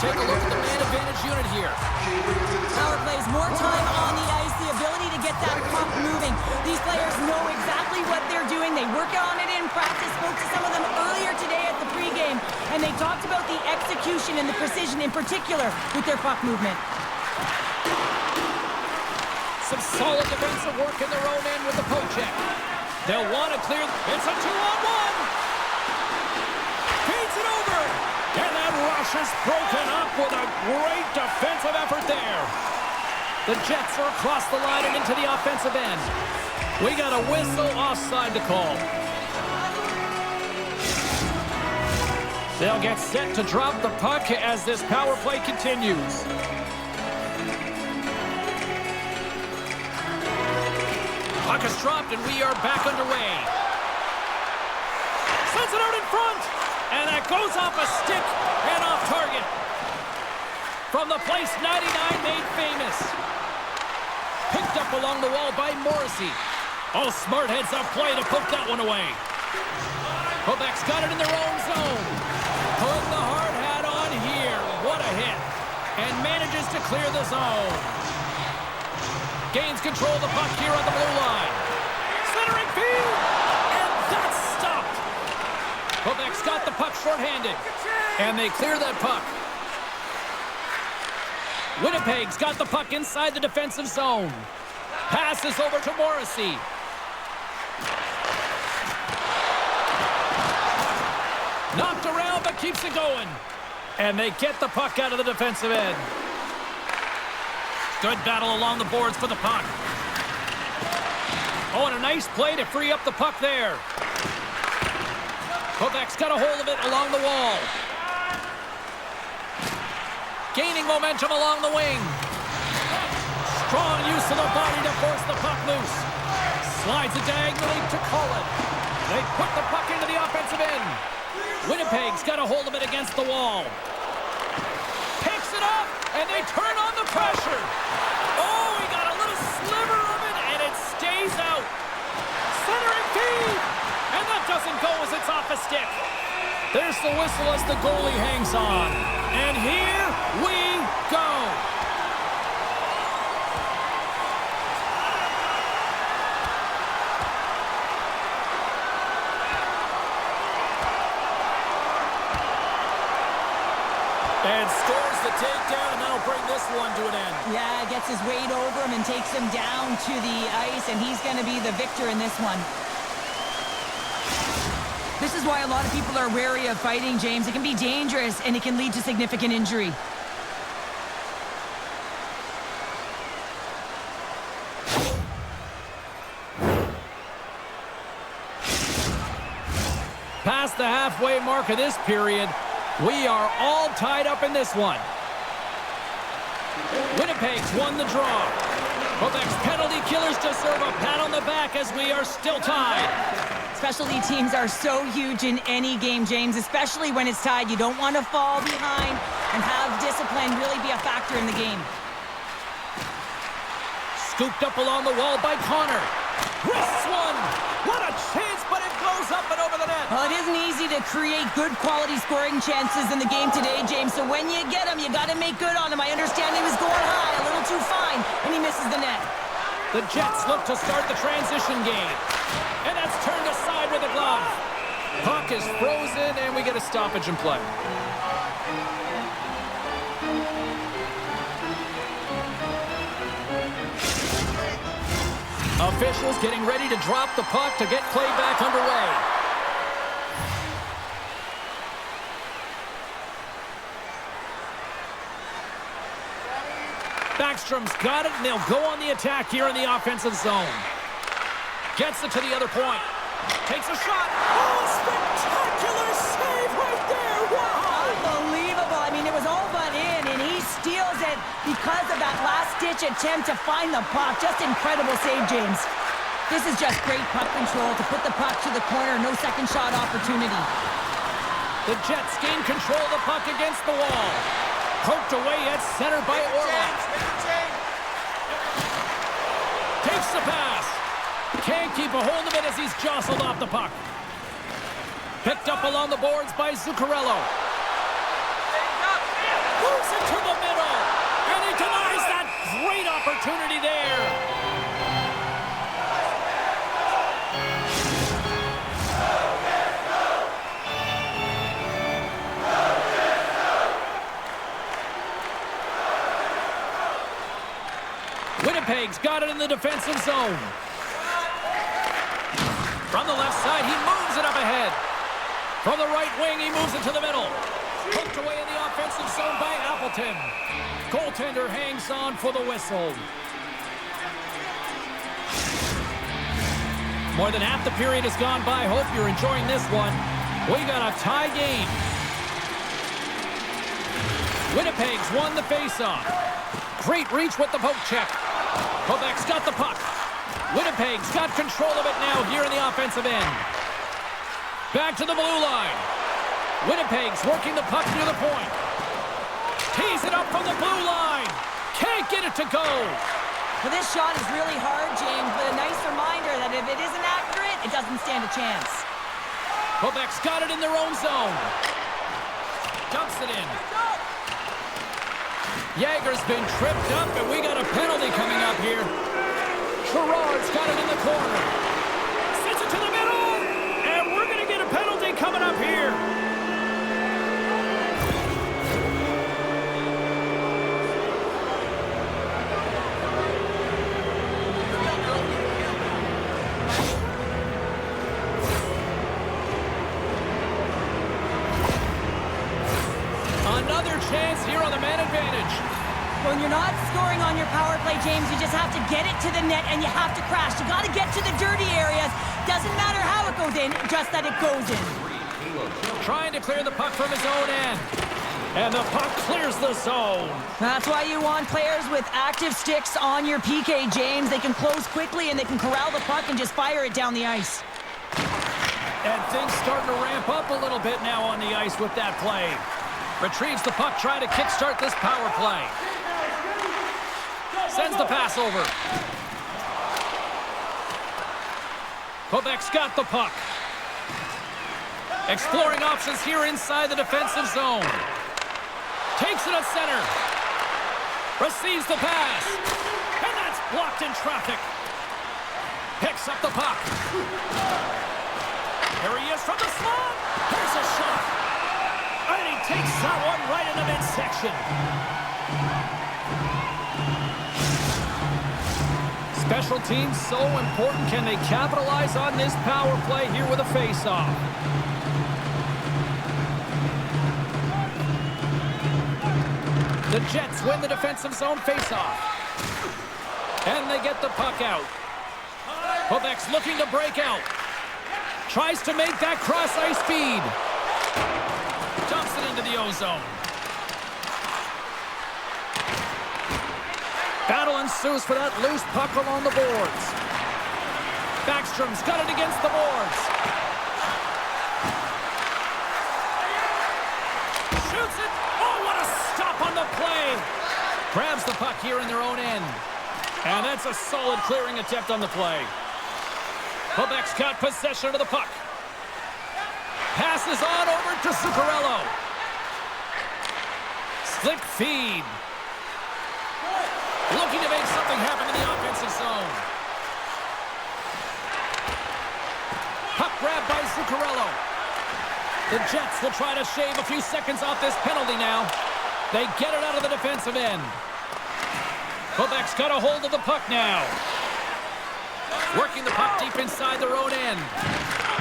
S1: take a look at the man advantage unit here.
S2: Power plays more time on the ice, the ability to get that puck moving. These players know exactly what they're doing. They work on it in practice. Spoke to some of them earlier today at the pregame, and they talked about the execution and the precision in particular with their puck movement.
S1: Some solid defensive work in their own end with the poke check. They'll want to clear. It's a 2-on-1. Feeds it over. And that rush is broken up with a great defensive effort there. The Jets are across the line and into the offensive end. We got a whistle offside to call. They'll get set to drop the puck as this power play continues. Puck is dropped, and we are back underway. Sends it out in front, and that goes off a stick and off target. From the place 99 made famous. Picked up along the wall by Morrissey. Oh, smart heads-up play to poke that one away. Quebec's got it in their own zone. Put the hard hat on here. What a hit. And manages to clear the zone. Gains control of the puck here on the blue line. Centering feed! And that's stopped. Quebec's got the puck shorthanded. And they clear that puck. Winnipeg's got the puck inside the defensive zone. Passes over to Morrissey. Knocked around but keeps it going. And they get the puck out of the defensive end. Good battle along the boards for the puck. Oh, and a nice play to free up the puck there. Quebec's got a hold of it along the wall. Gaining momentum along the wing. Strong use of the body to force the puck loose. Slides it diagonally to Cullen. They put the puck into the offensive end. Winnipeg's got a hold of it against the wall. Picks it up, and they turn on the pressure. Oh, he got a little sliver of it, and it stays out. Centering feed, and that doesn't go as it's off a stick. There's the whistle as the goalie hangs on. And here we go. And scores the takedown, and that'll bring this one to an end.
S2: Yeah, gets his weight over him and takes him down to the ice, and he's going to be the victor in this one. This is why a lot of people are wary of fighting, James. It can be dangerous, and it can lead to significant injury.
S1: Past the halfway mark of this period, we are all tied up in this one. Winnipeg's won the draw. Quebec's penalty killers deserve a pat on the back as we are still tied.
S2: Specialty teams are so huge in any game, James, especially when it's tied. You don't want to fall behind and have discipline really be a factor in the game.
S1: Scooped up along the wall by Connor. Wrists one. What a chance, but it goes up and over the net.
S2: Well, it isn't easy to create good quality scoring chances in the game today, James. So when you get them, you got to make good on them. I understand he was going high, a little too fine, and he misses the net.
S1: The Jets look to start the transition game. And that's turned aside with a glove. Puck is frozen, and we get a stoppage in play. Officials getting ready to drop the puck to get play back underway. Backstrom's got it, and they'll go on the attack here in the offensive zone. Gets it to the other point. Takes a shot. Oh, spectacular save right there. Wow.
S2: Unbelievable. I mean, it was all but in, and he steals it because of that last-ditch attempt to find the puck. Just incredible save, James. This is just great puck control to put the puck to the corner. No second shot opportunity.
S1: The Jets gain control of the puck against the wall. Poked away at center by Orlov. Takes the pass. Can't keep a hold of it as he's jostled off the puck. Picked up along the boards by Zuccarello. Shoots it to the middle. And he denies that great opportunity there. Winnipeg's got it in the defensive zone. From the left side, he moves it up ahead. From the right wing, he moves it to the middle. Hooked away in the offensive zone by Appleton. Goaltender hangs on for the whistle. More than half the period has gone by. Hope you're enjoying this one. We got a tie game. Winnipeg's won the faceoff. Great reach with the poke check. Quebec's got the puck. Winnipeg's got control of it now here in the offensive end. Back to the blue line. Winnipeg's working the puck near the point. Tees it up from the blue line. Can't get it to go.
S2: Well, this shot is really hard, James, but a nice reminder that if it isn't accurate, it doesn't stand a chance.
S1: Quebec's got it in their own zone. Dumps it in. Yager's been tripped up, and we got a penalty coming up here. Gerard's got it in the corner. Sends it to the middle, and we're going to get a penalty coming up here. Another chance here on the man advantage.
S2: When you're not scoring on your power play, James, you just have to get it to the net and you have to crash. You got to get to the dirty areas. Doesn't matter how it goes in, just that it goes in.
S1: Trying to clear the puck from his own end. And the puck clears the zone.
S2: That's why you want players with active sticks on your PK, James. They can close quickly and they can corral the puck and just fire it down the ice.
S1: And things starting to ramp up a little bit now on the ice with that play. Retrieves the puck, trying to kickstart this power play. Sends the pass over. Quebec's got the puck. Exploring options here inside the defensive zone. Takes it at center. Receives the pass. And that's blocked in traffic. Picks up the puck. Here he is from the slot. Here's a shot. And he takes that one right in the midsection. Special teams so important. Can they capitalize on this power play here with a face-off? The Jets win the defensive zone face-off. And they get the puck out. Quebec's looking to break out. Tries to make that cross-ice feed. Dumps it into the O-zone. Battle ensues for that loose puck along the boards. Backstrom's got it against the boards. Shoots it. Oh, what a stop on the play. Grabs the puck here in their own end. And that's a solid clearing attempt on the play. Quebec's got possession of the puck. Passes on over to Zuccarello. Slip feed. Looking to make something happen in the offensive zone. Puck grabbed by Zuccarello. The Jets will try to shave a few seconds off this penalty now. They get it out of the defensive end. Quebec's got a hold of the puck now. Working the puck deep inside their own end.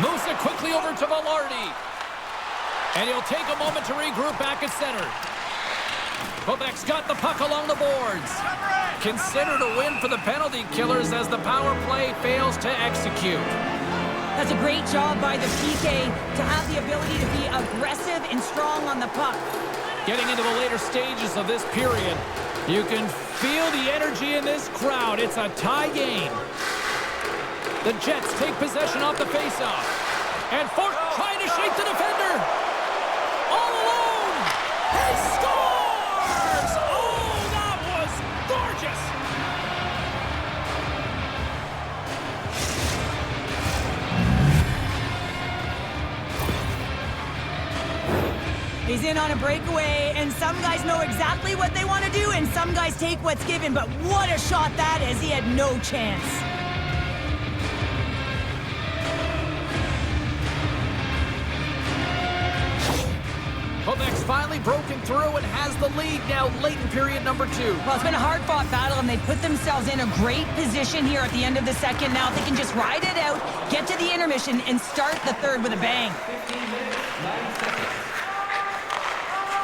S1: Moves it quickly over to Velarde. And he'll take a moment to regroup back at center. Quebec's got the puck along the boards. Considered a win for the penalty killers as the power play fails to execute.
S2: That's a great job by the PK to have the ability to be aggressive and strong on the puck.
S1: Getting into the later stages of this period, you can feel the energy in this crowd. It's a tie game. The Jets take possession off the faceoff. And Fort trying to shake the defender. All alone. He scores! Oh, that was gorgeous.
S2: He's in on a breakaway, and some guys know exactly what they want to do, and some guys take what's given, but what a shot that is. He had no chance.
S1: Quebec's finally broken through and has the lead now late in period number 2.
S2: Well, it's been a hard-fought battle, and they put themselves in a great position here at the end of the second. Now, if they can just ride it out, get to the intermission, and start the third with a bang.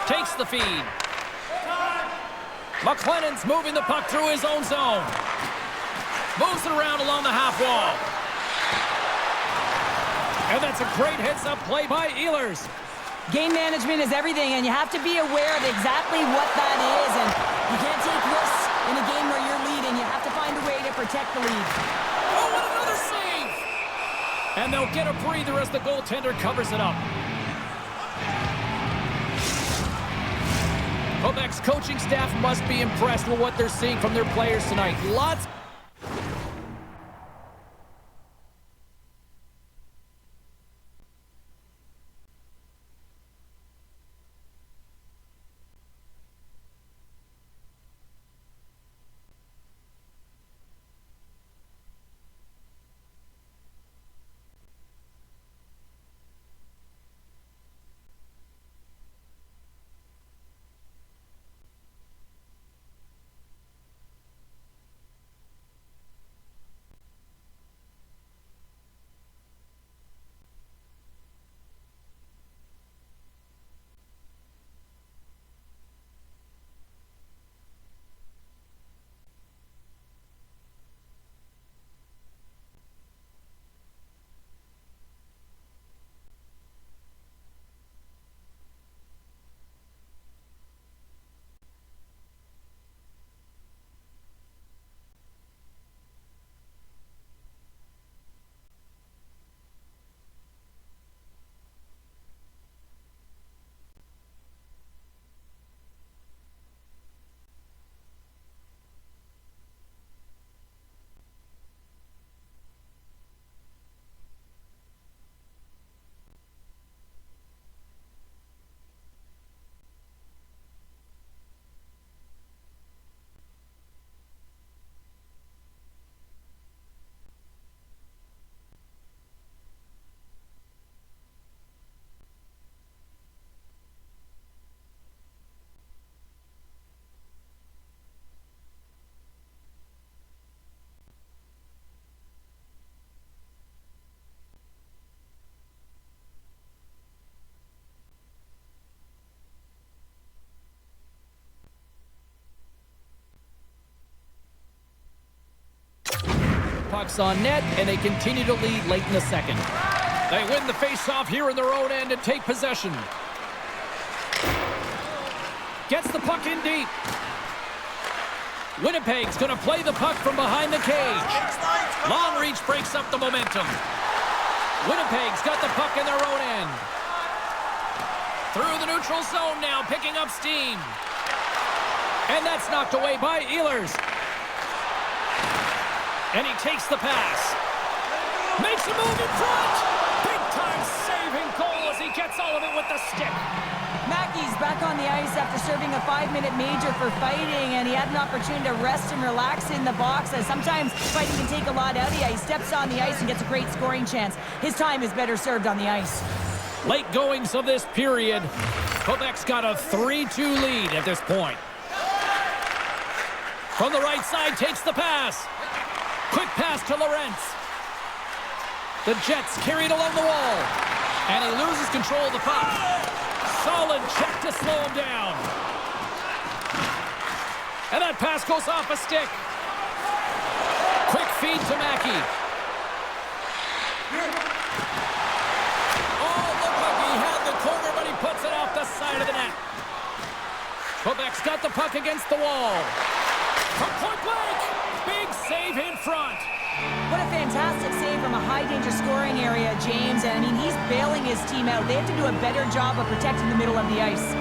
S1: Takes the feed. McLennan's moving the puck through his own zone. Moves it around along the half wall. And that's a great heads-up play by Ehlers.
S2: Game management is everything, and you have to be aware of exactly what that is. And you can't take risks in a game where you're leading. You have to find a way to protect the lead.
S1: Oh, what another save! And they'll get a breather as the goaltender covers it up. Quebec's coaching staff must be impressed with what they're seeing from their players tonight. Lots. Puck's on net, and they continue to lead late in the second. They win the face-off here in their own end and take possession. Gets the puck in deep. Winnipeg's going to play the puck from behind the cage. Long reach breaks up the momentum. Winnipeg's got the puck in their own end. Through the neutral zone now, picking up steam. And that's knocked away by Ehlers. And he takes the pass. Makes a move in front. Big-time saving goal as he gets all of it with the stick.
S2: Mackey's back on the ice after serving a 5-minute major for fighting, and he had an opportunity to rest and relax in the box, as sometimes fighting can take a lot out of you. He steps on the ice and gets a great scoring chance. His time is better served on the ice.
S1: Late goings of this period. Quebec's got a 3-2 lead at this point. From the right side, takes the pass. Quick pass to Lorentz. The Jets carried along the wall. And he loses control of the puck. Solid check to slow him down. And that pass goes off a stick. Quick feed to Mackey. Oh, looked like he had the corner, but he puts it off the side of the net. Quebec's got the puck against the wall. From point blank. Big save in front.
S2: What a fantastic save from a high-danger scoring area, James. And, I mean, he's bailing his team out. They have to do a better job of protecting the middle of the ice.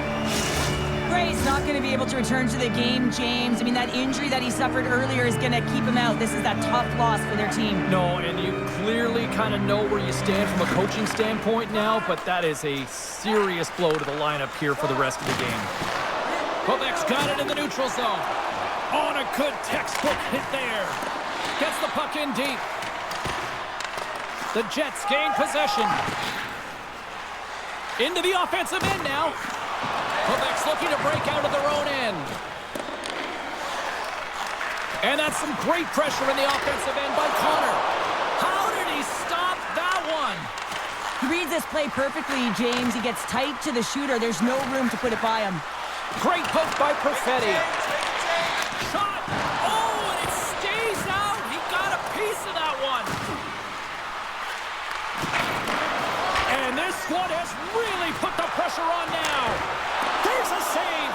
S2: Gray's not going to be able to return to the game, James. I mean, that injury that he suffered earlier is going to keep him out. This is that tough loss for their team.
S1: No, and you clearly kind of know where you stand from a coaching standpoint now, but that is a serious blow to the lineup here for the rest of the game. Quebec's got it in the neutral zone. On a good textbook hit there. Gets the puck in deep. The Jets gain possession. Into the offensive end now. Quebec's looking to break out of their own end. And that's some great pressure in the offensive end by Connor. How did he stop that one?
S2: He reads this play perfectly, James. He gets tight to the shooter. There's no room to put it by him.
S1: Great poke by Perfetti. Shot. Oh, and it stays out. He got a piece of that one. And this squad has really put the pressure on now. There's a save.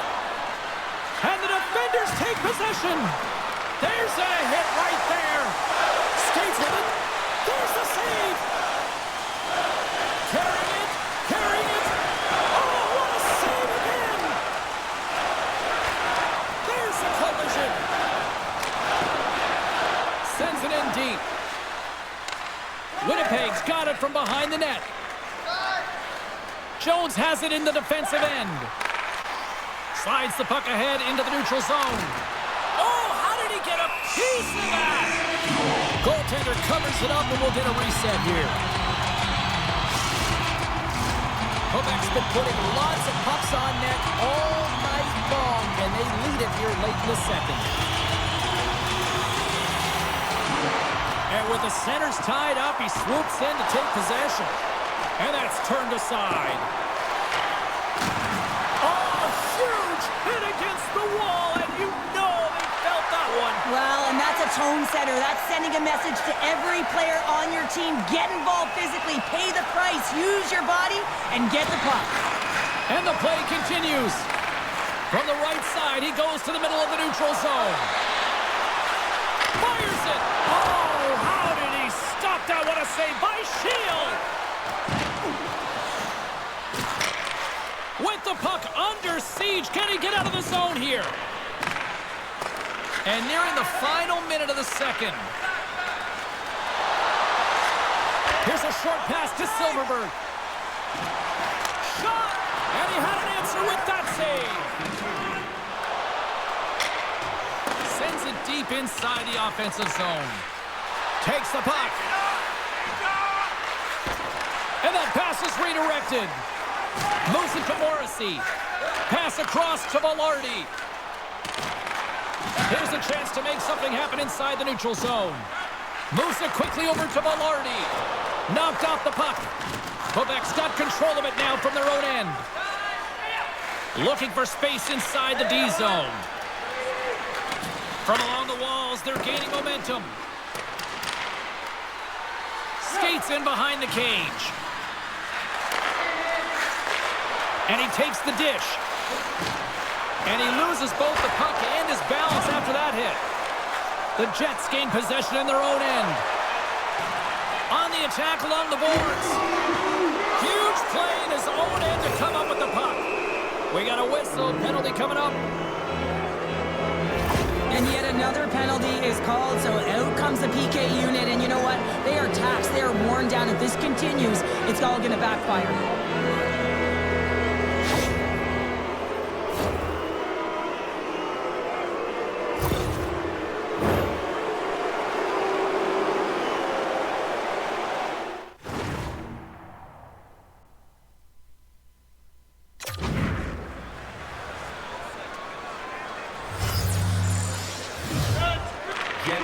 S1: And the defenders take possession. There's a hit right there. Skates with it. There's the save. Carrying it. Carrying it. Oh, what a save again. There's the collision. Sends it in deep. Winnipeg's got it from behind the net. Jones has it in the defensive end. Slides the puck ahead into the neutral zone. Oh, how did he get a piece of that? Goaltender covers it up and we'll get a reset here. Quebec's been putting lots of pucks on net all night long, and they lead it here late in the second. And with the centers tied up, he swoops in to take possession. And that's turned aside. Oh, huge hit against the wall, and you know they felt that one.
S2: Well, and that's a tone setter. That's sending a message to every player on your team. Get involved physically, pay the price, use your body, and get the puck.
S1: And the play continues. From the right side, he goes to the middle of the neutral zone. Fires it. Oh, how did he stop that? What a save by Shield. With the puck under siege, can he get out of the zone here? And nearing the final minute of the second. Here's a short pass to Silverberg. Shot! And he had an answer with that save. Sends it deep inside the offensive zone. Takes the puck. And that pass is redirected. Moves it to Morrissey. Pass across to Velarde. Here's a chance to make something happen inside the neutral zone. Moves it quickly over to Velarde. Knocked off the puck. Quebec's got control of it now from their own end. Looking for space inside the D zone. From along the walls, they're gaining momentum. Skates in behind the cage. And he takes the dish. And he loses both the puck and his balance after that hit. The Jets gain possession in their own end. On the attack along the boards. Huge play in his own end to come up with the puck. We got a whistle, penalty coming up.
S2: And yet another penalty is called, so out comes the PK unit. And you know what? They are taxed. They are worn down. If this continues, it's all going to backfire.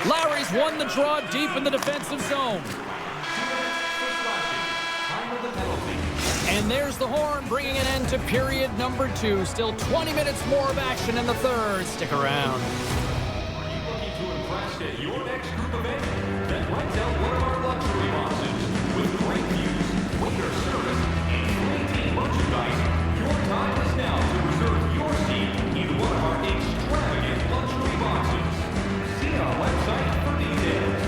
S1: Lowry's won the draw deep in the defensive zone. And there's the horn, bringing an end to period number 2. Still 20 minutes more of action in the third. Stick around.
S5: Are you looking to impress at your next group event? Then rent out one of our luxury boxes. With great views, waiter service, and great team merchandise, your time is now to reserve your seat in one of our extravagant luxury boxes. See our website for details.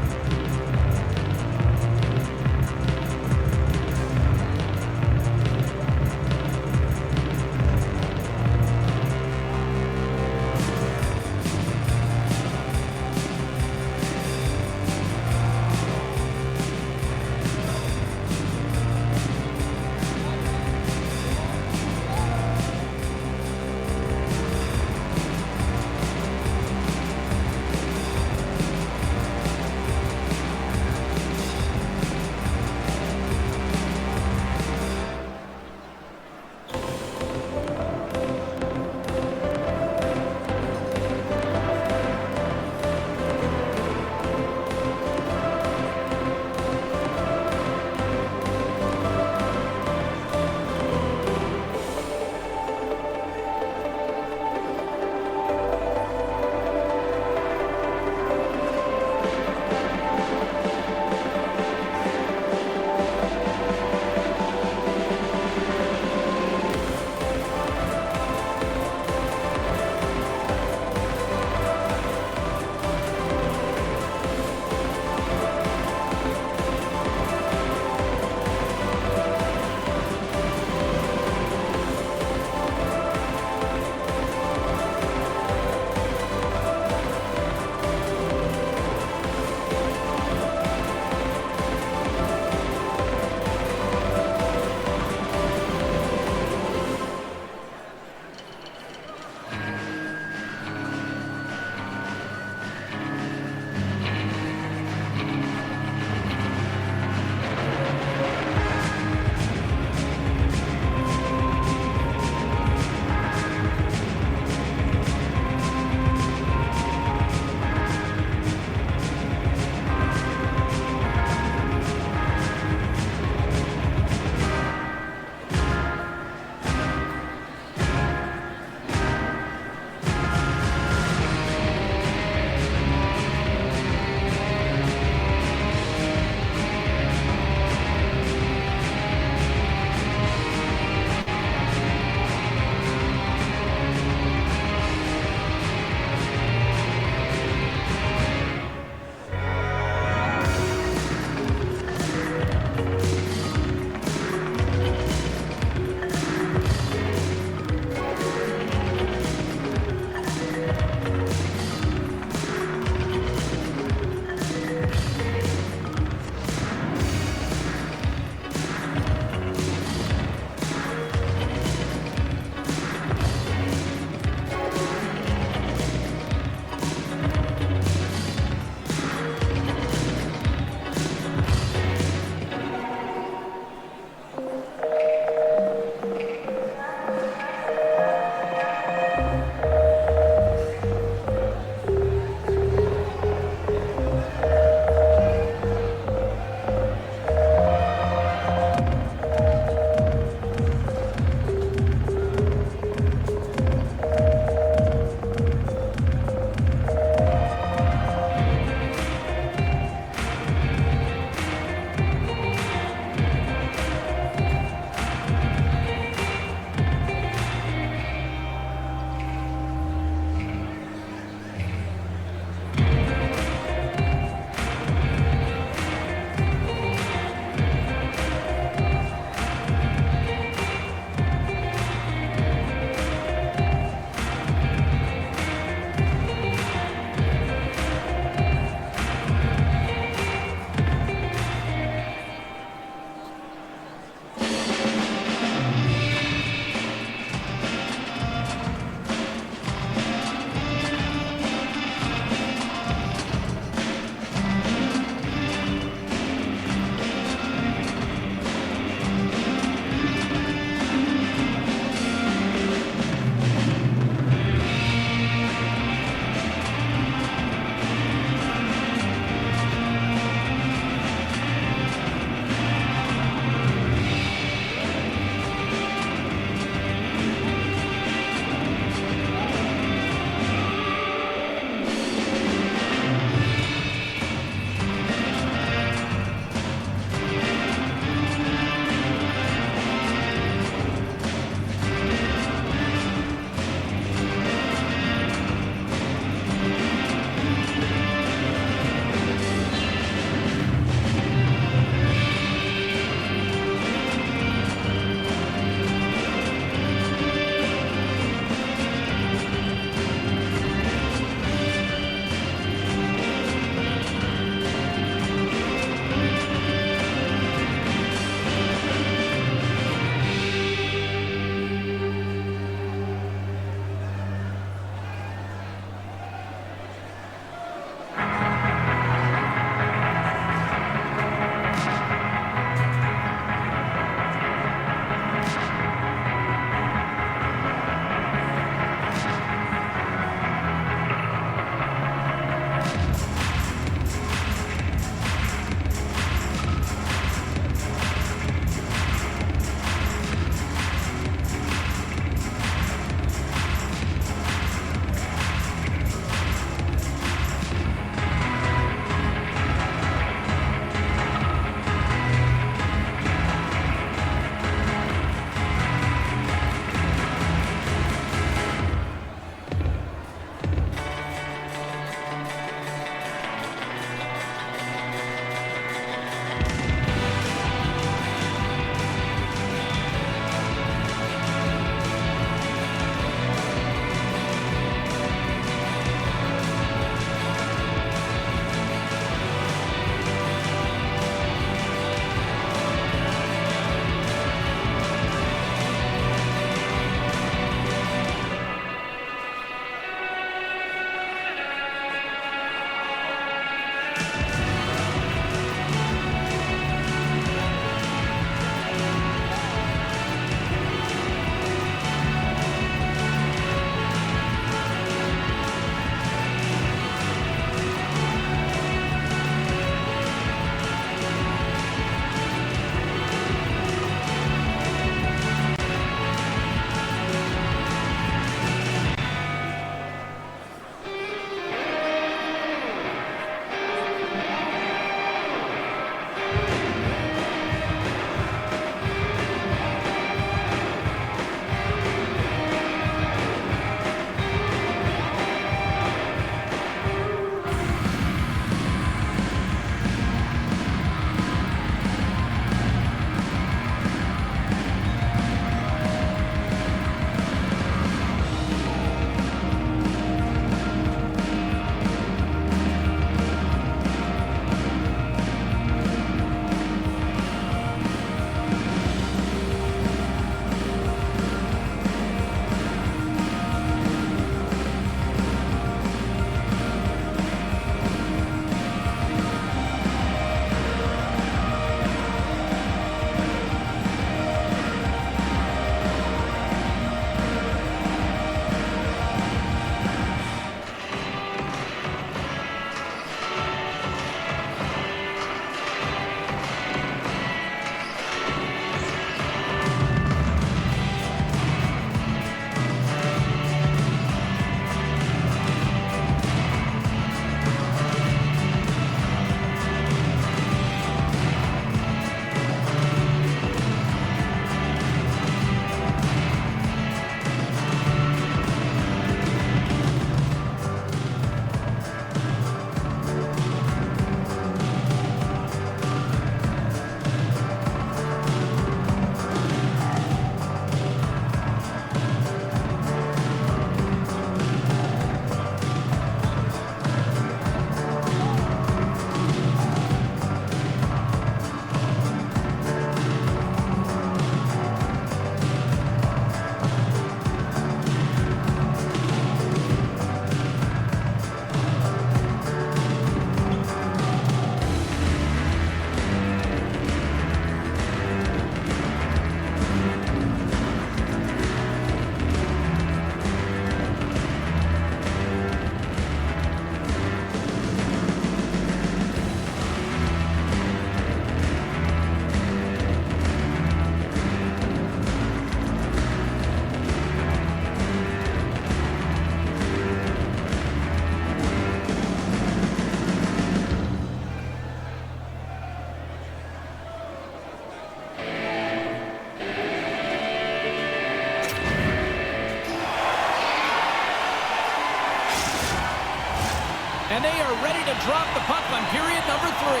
S1: ready to drop the puck on period number 3.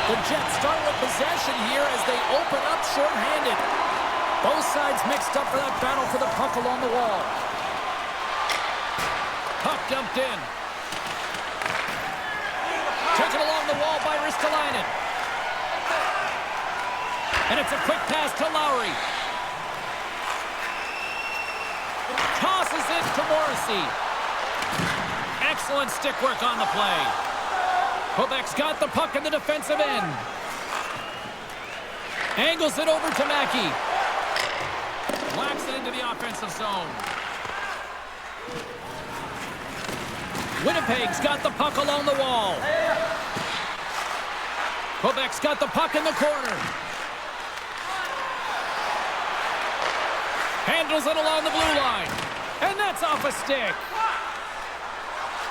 S1: The Jets start with possession here as they open up shorthanded. Both sides mixed up for that battle for the puck along the wall. Puck dumped in. Taken along the wall by Ristolainen. And it's a quick pass to Lowry. Tosses it to Morrissey. Excellent stick work on the play. Quebec's got the puck in the defensive end. Angles it over to Mackey. Whacks it into the offensive zone. Winnipeg's got the puck along the wall. Quebec's got the puck in the corner. Handles it along the blue line. And that's off a stick.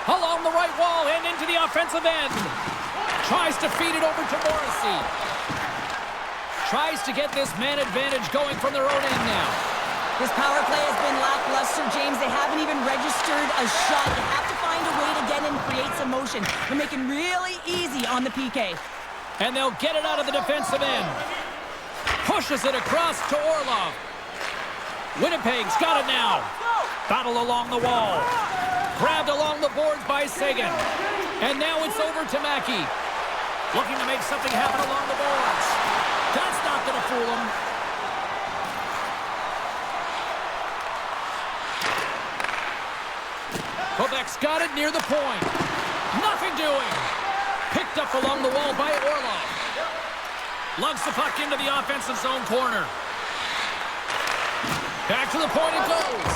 S1: Along the right wall and into the offensive end. Tries to feed it over to Morrissey. Tries to get this man advantage going from their own end now.
S2: This power play has been lackluster, James. They haven't even registered a shot. You have to find a way to get in and create some motion. They're making really easy on the PK.
S1: And they'll get it out of the defensive end. Pushes it across to Orlov. Winnipeg's got it now. Battle along the wall. Grabbed along the boards by Sagan. And now it's over to Mackey. Looking to make something happen along the boards. That's not going to fool him. Quebec's got it near the point. Nothing doing. Picked up along the wall by Orlov. Lugs the puck into the offensive zone corner. Back to the point it goes.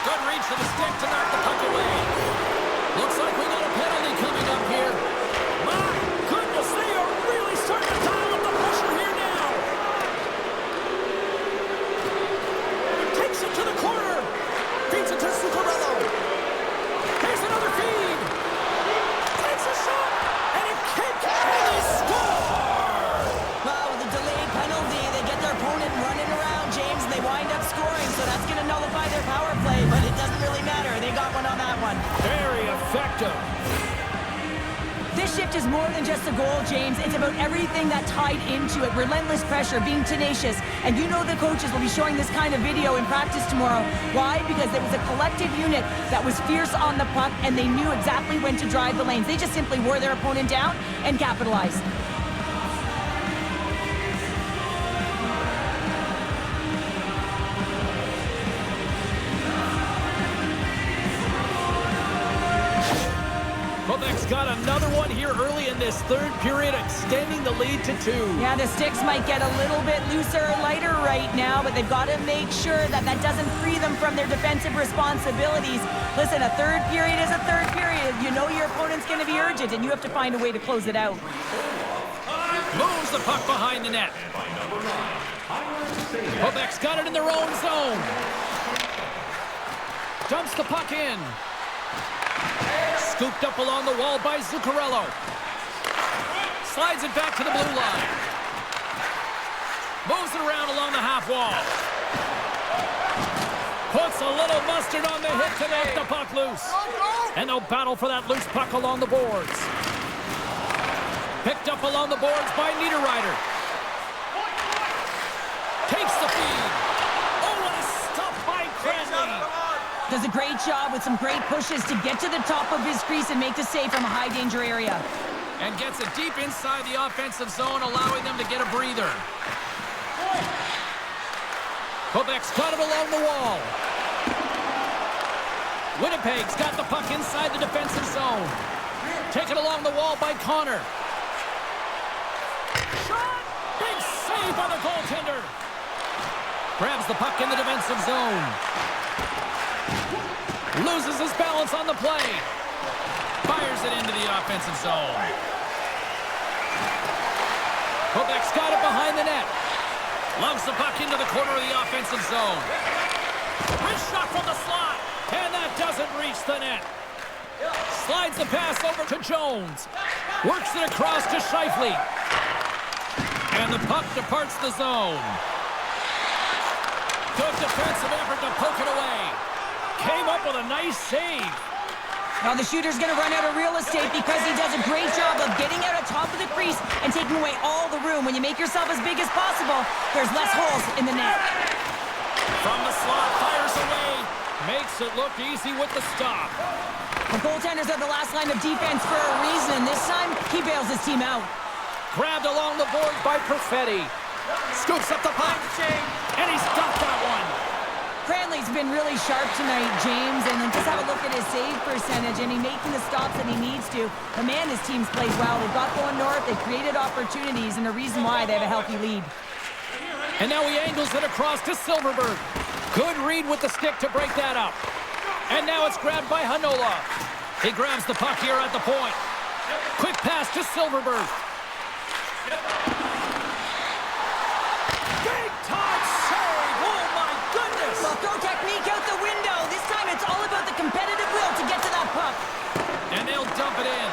S1: Good reach to the stick to knock the puck away. Looks like we got a penalty coming up here. My goodness, they are really starting to dial up the pressure here now. Takes it to the corner. Feeds it to Zuccarello. Here's another feed. Takes a shot. And a kick. And they score.
S2: Well, with a delayed penalty, they get their opponent running around, James, and they wind up scoring. So that's going to nullify their power play, but it doesn't really matter. They got one on that one.
S1: Very effective.
S2: This shift is more than just a goal, James. It's about everything that tied into it. Relentless pressure, being tenacious. And you know the coaches will be showing this kind of video in practice tomorrow. Why? Because there was a collective unit that was fierce on the puck, and they knew exactly when to drive the lanes. They just simply wore their opponent down and capitalized.
S1: Quebec's got another one here early in this third period, extending the lead to 2.
S2: Yeah, the sticks might get a little bit looser or lighter right now, but they've got to make sure that that doesn't free them from their defensive responsibilities. Listen, a third period is a third period. You know your opponent's going to be urgent, and you have to find a way to close it out.
S1: Moves the puck behind the net. Quebec's got it in their own zone. Dumps the puck in. Scooped up along the wall by Zuccarello. Slides it back to the blue line. Moves it around along the half wall. Puts a little mustard on the hit to make the puck loose. And they'll battle for that loose puck along the boards. Picked up along the boards by Niederreiter. Takes the feed. Oh, what a stop by Cranley.
S2: Does a great job with some great pushes to get to the top of his crease and make the save from a high-danger area.
S1: And gets it deep inside the offensive zone, allowing them to get a breather. Quebec's got it along the wall. Winnipeg's got the puck inside the defensive zone. Taken along the wall by Connor. Shot! Big save by the goaltender. Grabs the puck in the defensive zone. Loses his balance on the play. Fires it into the offensive zone. Quebec's got it behind the net. Lugs the puck into the corner of the offensive zone. Wrist shot from the slot. And that doesn't reach the net. Slides the pass over to Jones. Works it across to Scheifele. And the puck departs the zone. Good defensive effort to poke it away. Came up with a nice save.
S2: Now the shooter's going to run out of real estate because he does a great job of getting out on top of the crease and taking away all the room. When you make yourself as big as possible, there's less holes in the net.
S1: From the slot, fires away. Makes it look easy with the stop.
S2: The goaltenders are the last line of defense for a reason. This time, he bails his team out.
S1: Grabbed along the board by Perfetti. Scoops up the puck. And he's got that one.
S2: Cranley's been really sharp tonight, James, and then just have a look at his save percentage, and he's making the stops that he needs to. The man, his team's played well. They've got going north, they've created opportunities, and the reason why they have a healthy lead.
S1: And now he angles it across to Silverberg. Good read with the stick to break that up. And now it's grabbed by Hanola. He grabs the puck here at the point. Quick pass to Silverberg. Big time save! Oh my goodness!
S2: Well, throw technique out the window. This time it's all about the competitive will to get to that puck.
S1: And they'll dump it in.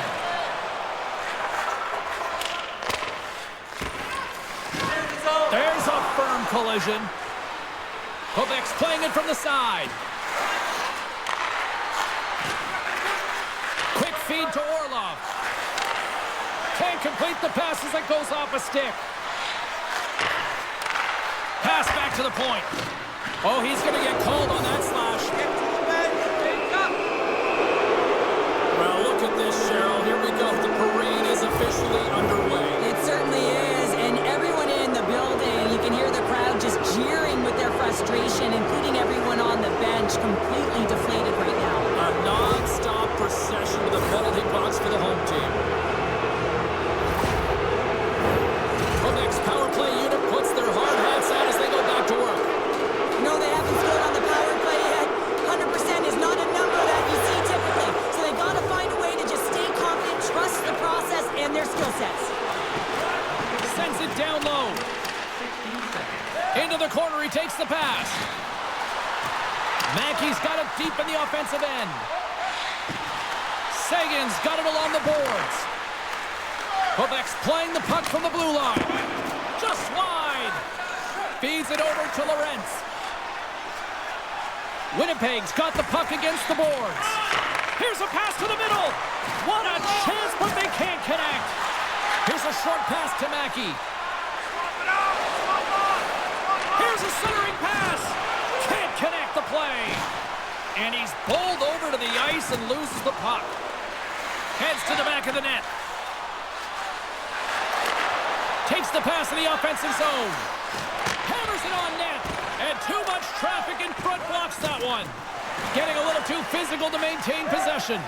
S1: There's a firm collision. Quebec's playing it from the side. Quick feed to Orlov. Can't complete the pass as it goes off a stick. Pass back to the point. Oh, he's going to get called on that slash. Well, look at this, Cheryl. Here we go. The parade is officially underway.
S2: It certainly is, and everyone in the building, you can hear the crowd just jeering with their frustration, including everyone on the bench, completely deflated right now.
S1: A non-stop procession to the penalty box for the home team. Quebec's power play unit puts their hard hats on as they go back to work.
S2: No, they haven't scored on the power play yet. 100% is not a number that you see typically, so they got to find a way to just stay confident, trust the process and their skill sets.
S1: Sends it down low. Into the corner, he takes the pass. Mackey's got it deep in the offensive end. Sagan's got it along the boards. Quebec's playing the puck from the blue line. Just wide. Feeds it over to Lorentz. Winnipeg's got the puck against the boards. Here's a pass to the middle. What a chance, but they can't connect. Here's a short pass to Mackey. Here's a centering pass. Can't connect the play. And he's bowled over to the ice and loses the puck. Heads to the back of the net. Takes the pass in the offensive zone. Hammers it on net. And too much traffic in front blocks that one. Getting a little too physical to maintain possession.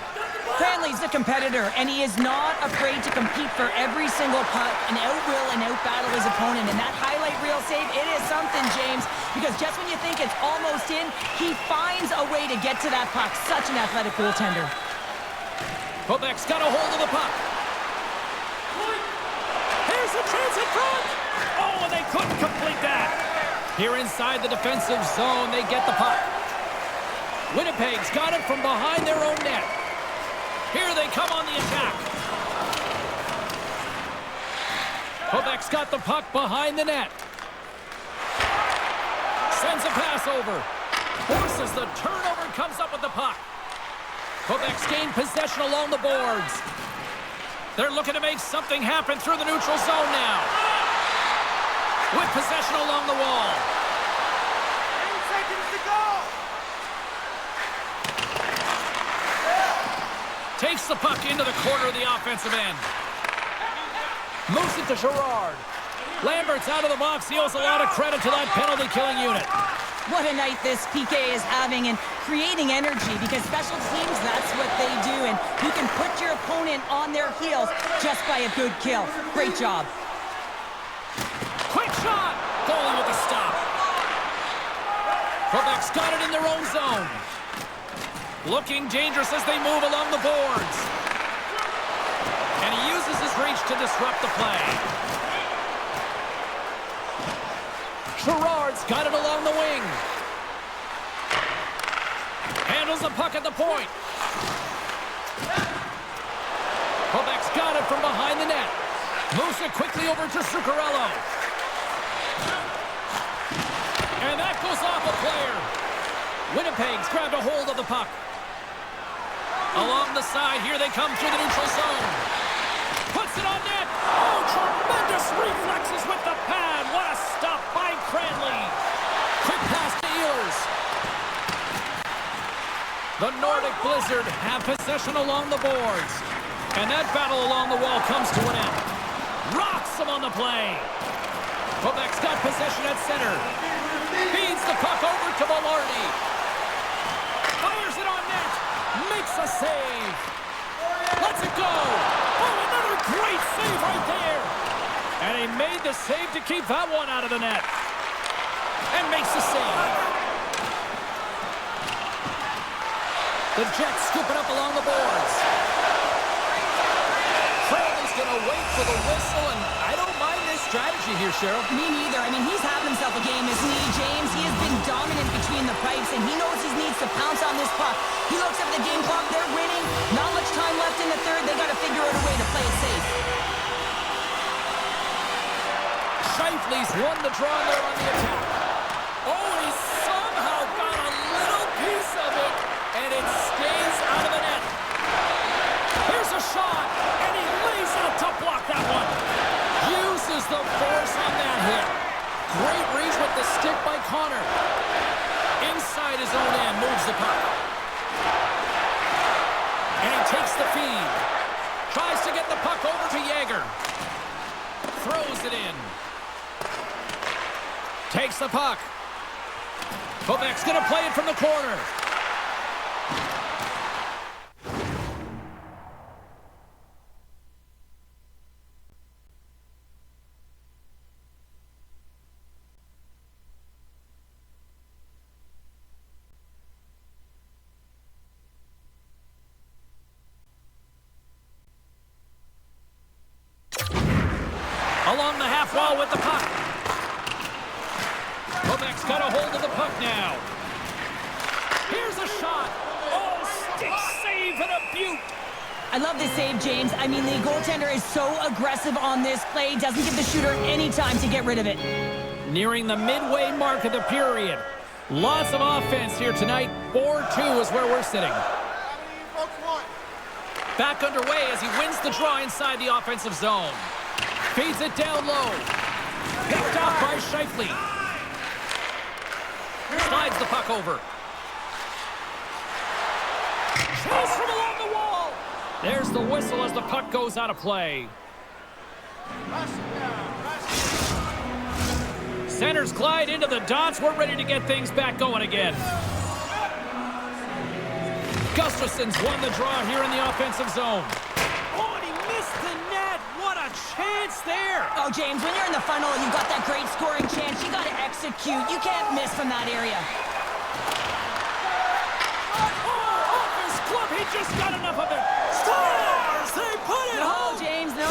S2: Cranley's the competitor, and he is not afraid to compete for every single puck and out-will and out-battle his opponent. And that highlight reel save, it is something, James, because just when you think it's almost in, he finds a way to get to that puck. Such an athletic goaltender.
S1: Quebec's got a hold of the puck. Here's a chance in front. Oh, and they couldn't complete that. Here inside the defensive zone, they get the puck. Winnipeg's got it from behind their own net. Here they come on the attack. Quebec's got the puck behind the net. Sends a pass over. Forces the turnover and comes up with the puck. Quebec's gained possession along the boards. They're looking to make something happen through the neutral zone now. With possession along the wall.
S4: 8 seconds to go.
S1: Takes the puck into the corner of the offensive end. Moves it to Girard. Lambert's out of the box. He owes a lot of credit to that penalty-killing unit.
S2: What a night this PK is having and creating energy, because special teams, that's what they do. And you can put your opponent on their heels just by a good kill. Great job.
S1: Quick shot! Goalie with the stop. Quebec's got it in their own zone. Looking dangerous as they move along the boards. And he uses his reach to disrupt the play. Girard's got it along the wing. Handles the puck at the point. Quebec's got it from behind the net. Moves it quickly over to Zuccarello. And that goes off a player. Winnipeg's grabbed a hold of the puck. Along the side, here they come through the neutral zone. Puts it on net. Oh, tremendous reflexes with the pad. What a stop by Cranley. Quick pass to Ehlers. The Nordic Blizzard have possession along the boards. And that battle along the wall comes to an end. Rocks him on the play. Quebec's got possession at center. Feeds the puck over to Velarde. Fires it on net. Makes a save. Lets it go. Oh, another great save right there. And he made the save to keep that one out of the net. And makes the save. The Jets scoop it up along the boards. Cranley's going to wait for the whistle, and I don't mind this strategy here, Cheryl.
S2: Me neither. I mean, he's having himself a game, isn't he, James? He has been dominant between the pipes, and he knows he needs to pounce on this puck. He looks at the game clock. They're winning. Not much time left in the third. They got to figure out a way to play it safe.
S1: Scheifele's won the draw there on the attack. Oh, he somehow got a little piece of it, and it stays out of the net. Here's a shot, and he lays out to block that one. Uses the force on that hit. Great reach with the stick by Connor. Inside his own end, moves the puck. And he takes the feed. Tries to get the puck over to Yager. Throws it in. Takes the puck. Quebec's going to play it from the corner. Along the half wall with the puck. Quebec's got a hold of the puck now. Here's a shot. Oh, stick save and a beaut.
S2: I love this save, James. I mean, the goaltender is so aggressive on this play. Doesn't give the shooter any time to get rid of it.
S1: Nearing the midway mark of the period. Lots of offense here tonight. 4-2 is where we're sitting. Back underway as he wins the draw inside the offensive zone. Feeds it down low. Picked out by Scheifele. Slides the puck over. Chase from along the wall. There's the whistle as the puck goes out of play. Centers glide into the dots. We're ready to get things back going again. Gustafson's won the draw here in the offensive zone. Oh, and he missed the net. What a chance there.
S2: Oh, James, when you're in the funnel and you've got that great scoring chance, you got to execute. You can't miss from that area.
S1: Oh, off his glove. He just got enough of it. Stars! They put it home.
S2: No, James, no.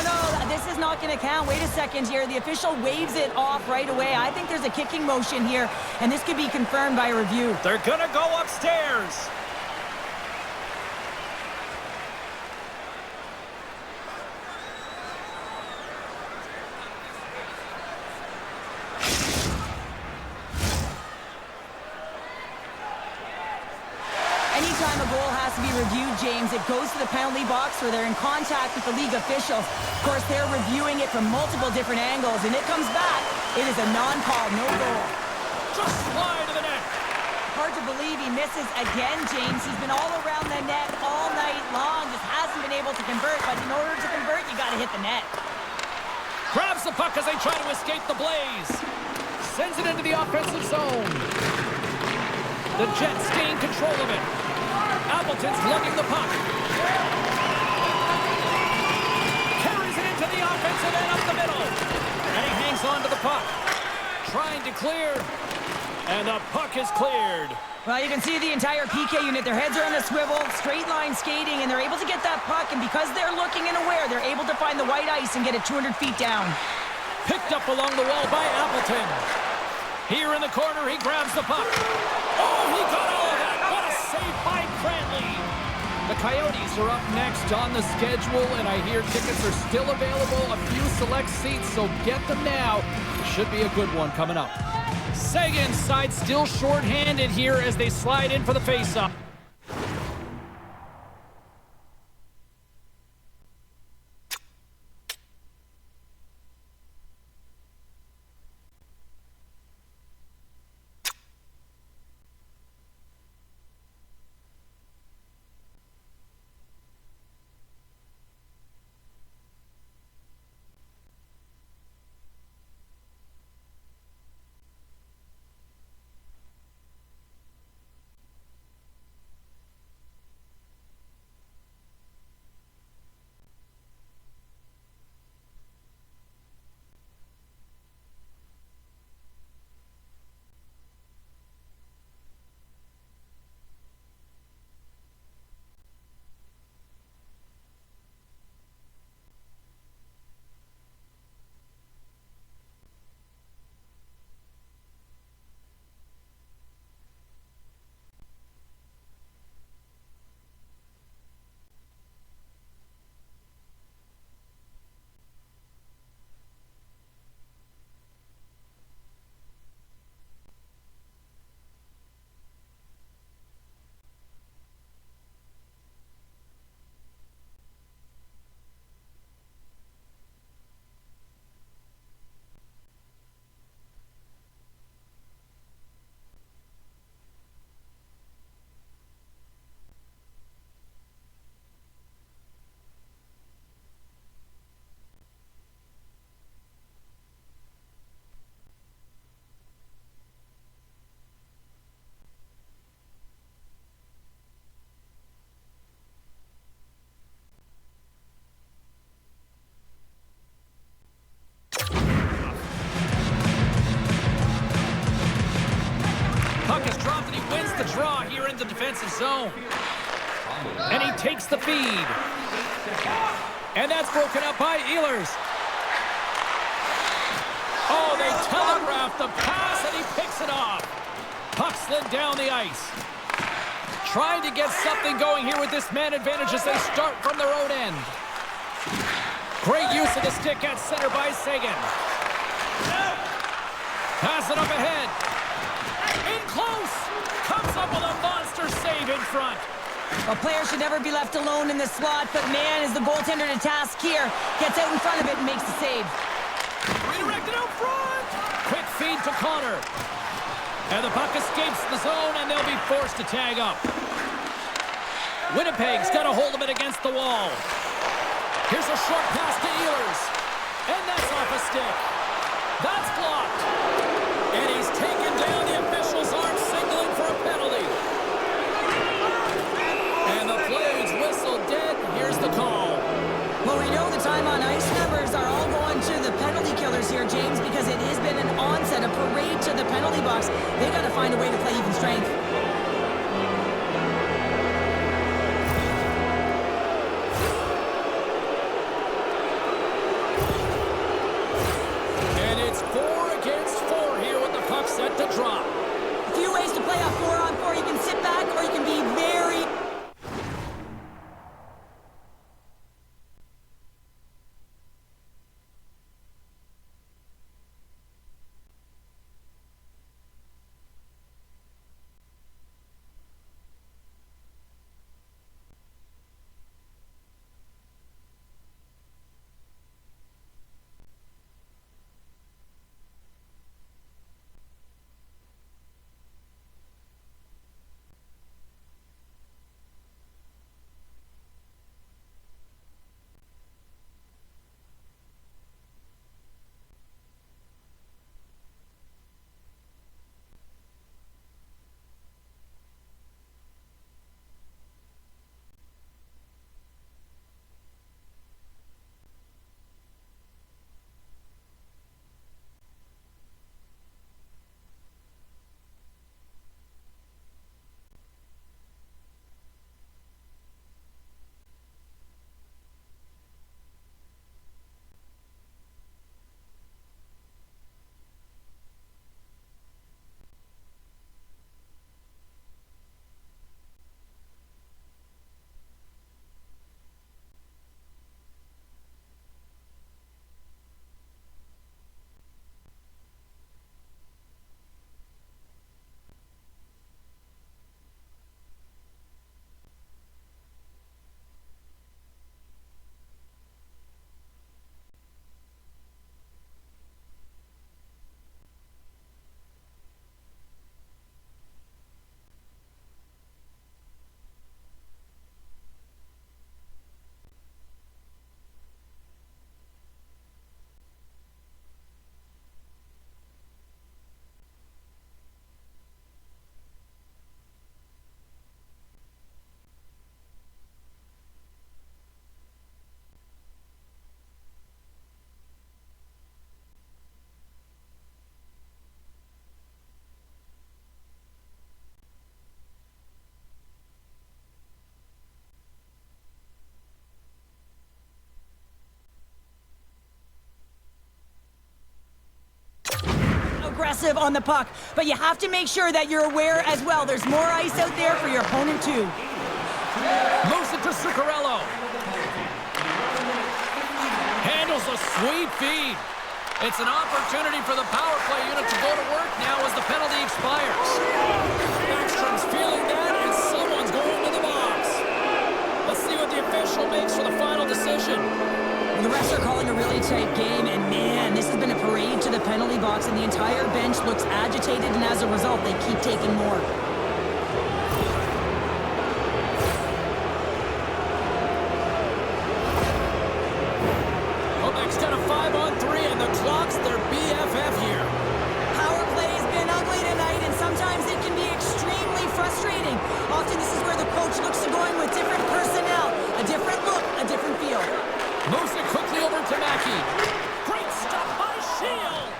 S2: This is not going to count. Wait a second here. The official waves it off right away. I think there's a kicking motion here, and this could be confirmed by a review.
S1: They're going to go upstairs.
S2: Anytime a goal has to be reviewed, James, it goes to the penalty box where they're in contact with the league officials. Of course, they're reviewing it from multiple different angles, and it comes back. It is a non-call, no goal.
S1: Just slide to the net.
S2: Hard to believe he misses again, James. He's been all around the net all night long. Just hasn't been able to convert, but in order to convert, you got to hit the net.
S1: Grabs the puck as they try to escape the Blaze. Sends it into the offensive zone. The Jets gain control of it. Appleton's lugging the puck. Carries it into the offensive end up the middle. And he hangs on to the puck. Trying to clear. And the puck is cleared.
S2: Well, you can see the entire PK unit. Their heads are on a swivel, straight line skating, and they're able to get that puck. And because they're looking and aware, they're able to find the white ice and get it 200 feet down.
S1: Picked up along the wall by Appleton. Here in the corner, he grabs the puck. Oh, he got all of that. What a save by Cranley. The Coyotes are up next on the schedule, and I hear tickets are still available, a few select seats, so get them now. Should be a good one coming up. Sagan's side still short-handed here as they slide in for the face-up. Puck is dropped and he wins the draw here in the defensive zone. And he takes the feed. And that's broken up by Ehlers. Oh, they telegraph the pass and he picks it off. Puck slid down the ice. Trying to get something going here with this man advantage as they start from their own end. Great use of the stick at center by Sagan. Pass it up ahead. In close. Comes up with a monster save in front.
S2: A player should never be left alone in the slot, but man, is the goaltender to task here. Gets out in front of it and makes the save.
S1: Redirected out front. Quick feed to Connor. And the puck escapes the zone, and they'll be forced to tag up. Winnipeg's got a hold of it against the wall. Here's a short pass to Ehlers. And that's off a stick. That's blocked. And he's taken down. The officials aren't signaling for a penalty. And the play's whistle dead. Here's the call.
S2: Well, we know the time on ice numbers are all going to the penalty killers here, James, because it has been an onset, a parade to the penalty box. They got to find a way to play even strength.
S1: And it's 4
S2: aggressive on the puck. But you have to make sure that you're aware as well. There's more ice out there for your opponent too.
S1: Moves it to Zuccarello. Handles a sweet feed. It's an opportunity for the power play unit to go to work now as the penalty expires. Backstrom's feeling that, and someone's going to the box. Let's see what the official makes for the final decision.
S2: The refs are calling a really tight game, and man, this has been a parade to the penalty box, and the entire bench looks agitated, and as a result, they keep taking more.
S1: Quebec's got a 5-on-3, and the clock's their BFF here.
S2: Power play's been ugly tonight, and sometimes it can be extremely frustrating. Often this is where the coach looks to going with different personnel, a different look, a different feel.
S1: Moves it quickly over to Mackey. Great stop by Shield.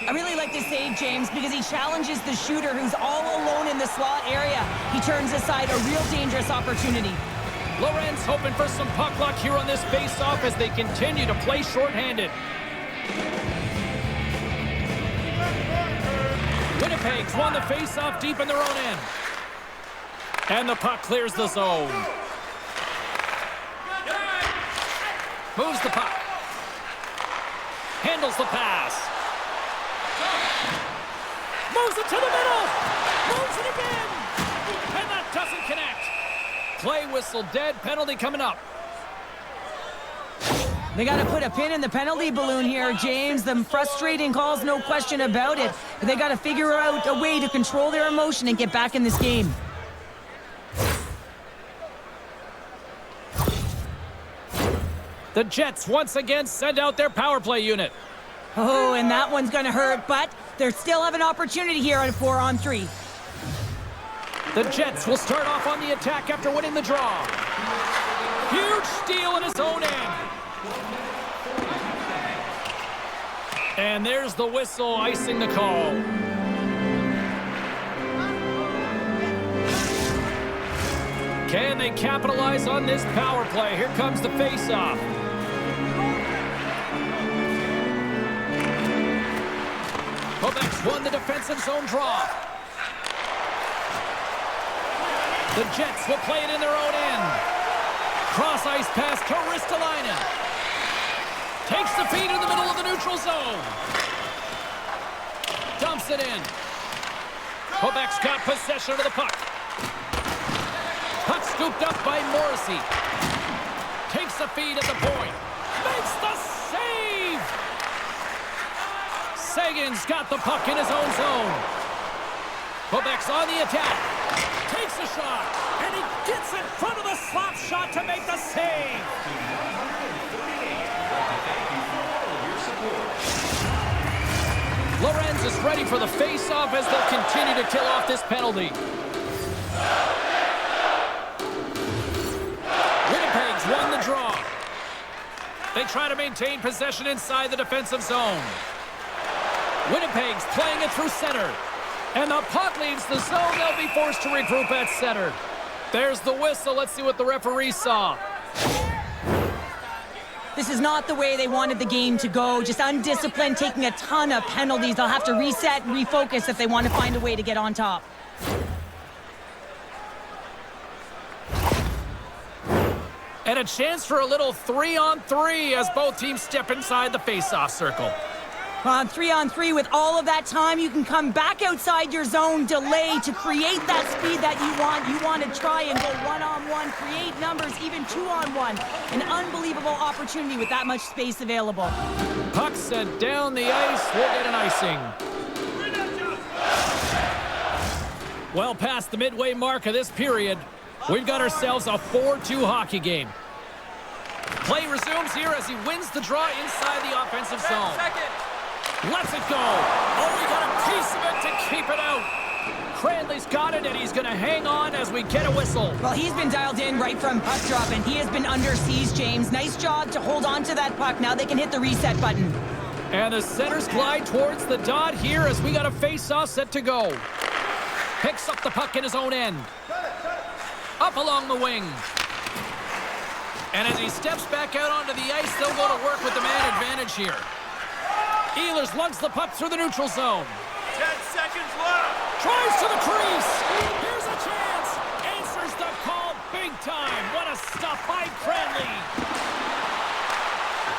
S2: I really like this save, James, because he challenges the shooter who's all alone in the slot area. He turns aside a real dangerous opportunity.
S1: Lorenz hoping for some puck luck here on this face-off as they continue to play shorthanded. Winnipeg's won the face-off deep in their own end. And the puck clears the zone. Moves the puck. Handles the pass. Moves it to the middle. Moves it again. And that doesn't connect. Play whistle dead. Penalty coming up.
S2: They got to put a pin in the penalty balloon here, James. The frustrating calls, no question about it. But they got to figure out a way to control their emotion and get back in this game.
S1: The Jets once again send out their power play unit.
S2: Oh, and that one's going to hurt, but they still have an opportunity here on a 4-on-3.
S1: The Jets will start off on the attack after winning the draw. Huge steal in his own end. And there's the whistle icing the call. Can they capitalize on this power play? Here comes the face-off. Quebec's won the defensive zone draw. The Jets will play it in their own end. Cross-ice pass to Ristolainen. Takes the feed in the middle of the neutral zone. Dumps it in. Quebec's got possession of the puck. Puck scooped up by Morrissey. Takes the feed at the point. Makes the save! Sagan's got the puck in his own zone. Quebec's on the attack. Takes a shot. And he gets in front of the slap shot to make the save. Lorenz is ready for the face-off as they'll continue to kill off this penalty. Winnipeg's won the draw. They try to maintain possession inside the defensive zone. Winnipeg's playing it through center. And the puck leaves the zone. They'll be forced to regroup at center. There's the whistle. Let's see what the referee saw.
S2: This is not the way they wanted the game to go. Just undisciplined, taking a ton of penalties. They'll have to reset and refocus if they want to find a way to get on top.
S1: And a chance for a little 3-on-3 as both teams step inside the face-off circle.
S2: On 3-on-3 with all of that time, you can come back outside your zone, delay to create that speed that you want. You want to try and go 1-on-1, create numbers, even 2-on-1. An unbelievable opportunity with that much space available.
S1: Puck sent down the ice. We'll get an icing. Well past the midway mark of this period, we've got ourselves a 4-2 hockey game. Play resumes here as he wins the draw inside the offensive zone. Lets it go. Oh, we got a piece of it to keep it out. Cranley's got it, and he's going to hang on as we get a whistle.
S2: Well, he's been dialed in right from puck drop, and he has been under siege, James. Nice job to hold on to that puck. Now they can hit the reset button.
S1: And the centers glide towards the dot here as we got a face-off set to go. Picks up the puck in his own end. Up along the wing. And as he steps back out onto the ice, they'll go to work with the man advantage here. Ehlers lugs the puck through the neutral zone.
S4: seconds left.
S1: Drives to the crease. Here's a chance. Answers the call big time. What a stuff by Cranley.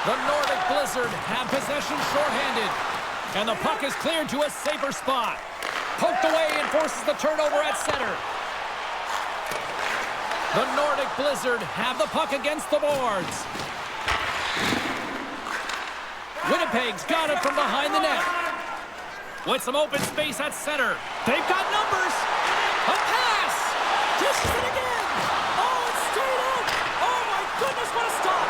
S1: The Nordic Blizzard have possession shorthanded. And the puck is cleared to a safer spot. Poked away and forces the turnover at center. The Nordic Blizzard have the puck against the boards. Winnipeg's got it from behind the net. With some open space at center. They've got numbers. A pass. Dishes it again. Oh, it's straight out. Oh, my goodness, what a stop.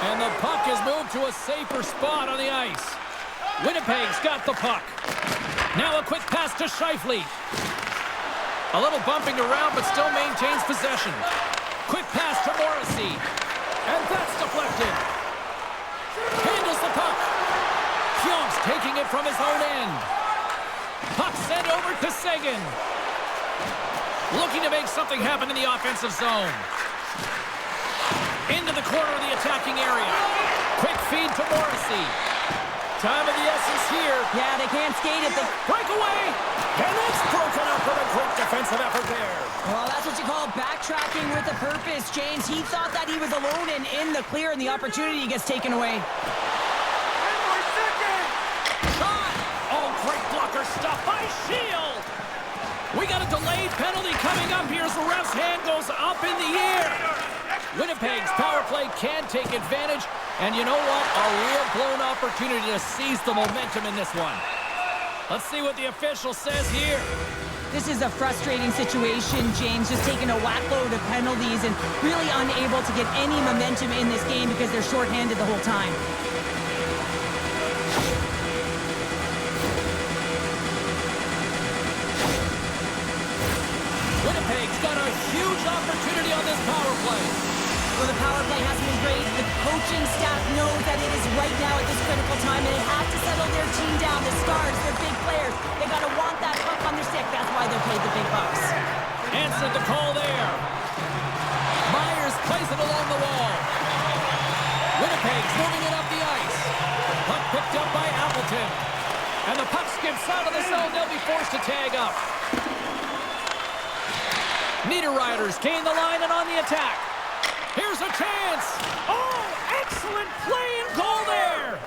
S1: And the puck is moved to a safer spot on the ice. Winnipeg's got the puck. Now a quick pass to S.O.A.C.J.V. A little bumping around, but still maintains possession. Quick pass to Morrissey. And that's deflected. Handles the puck. Pionk's taking it from his own end. Puck sent over to Saison. Looking to make something happen in the offensive zone. Into the corner of the attacking area. Quick feed to Morrissey. Time of the essence here.
S2: Yeah, they can't skate it.
S1: Breakaway. And it's broken up with a great defensive effort there.
S2: Well, that's what you call backtracking with a purpose, James. He thought that he was alone and in the clear, and the opportunity gets taken away.
S4: 10 more seconds.
S1: Shot. Oh, great blocker stuff by Shield. We got a delayed penalty coming up here as the ref's hand goes up in the air. Winnipeg's power play can take advantage, and you know what? A real blown opportunity to seize the momentum in this one. Let's see what the official says here.
S2: This is a frustrating situation, James, just taking a whack load of penalties and really unable to get any momentum in this game because they're shorthanded the whole time.
S1: Winnipeg's got a huge opportunity on this power play.
S2: Well, the power play hasn't been great. The coaching staff knows that it is right now at this critical time, and they have to settle their team down. The stars, their big players, they got to want that puck on their stick. That's why they're paid the big bucks.
S1: Answered the call there. Myers plays it along the wall. Winnipeg's moving it up the ice. Puck picked up by Appleton. And the puck skips out of the zone. They'll be forced to tag up. Meter Riders gain the line and on the attack. Here's a chance. Oh, excellent play and goal there.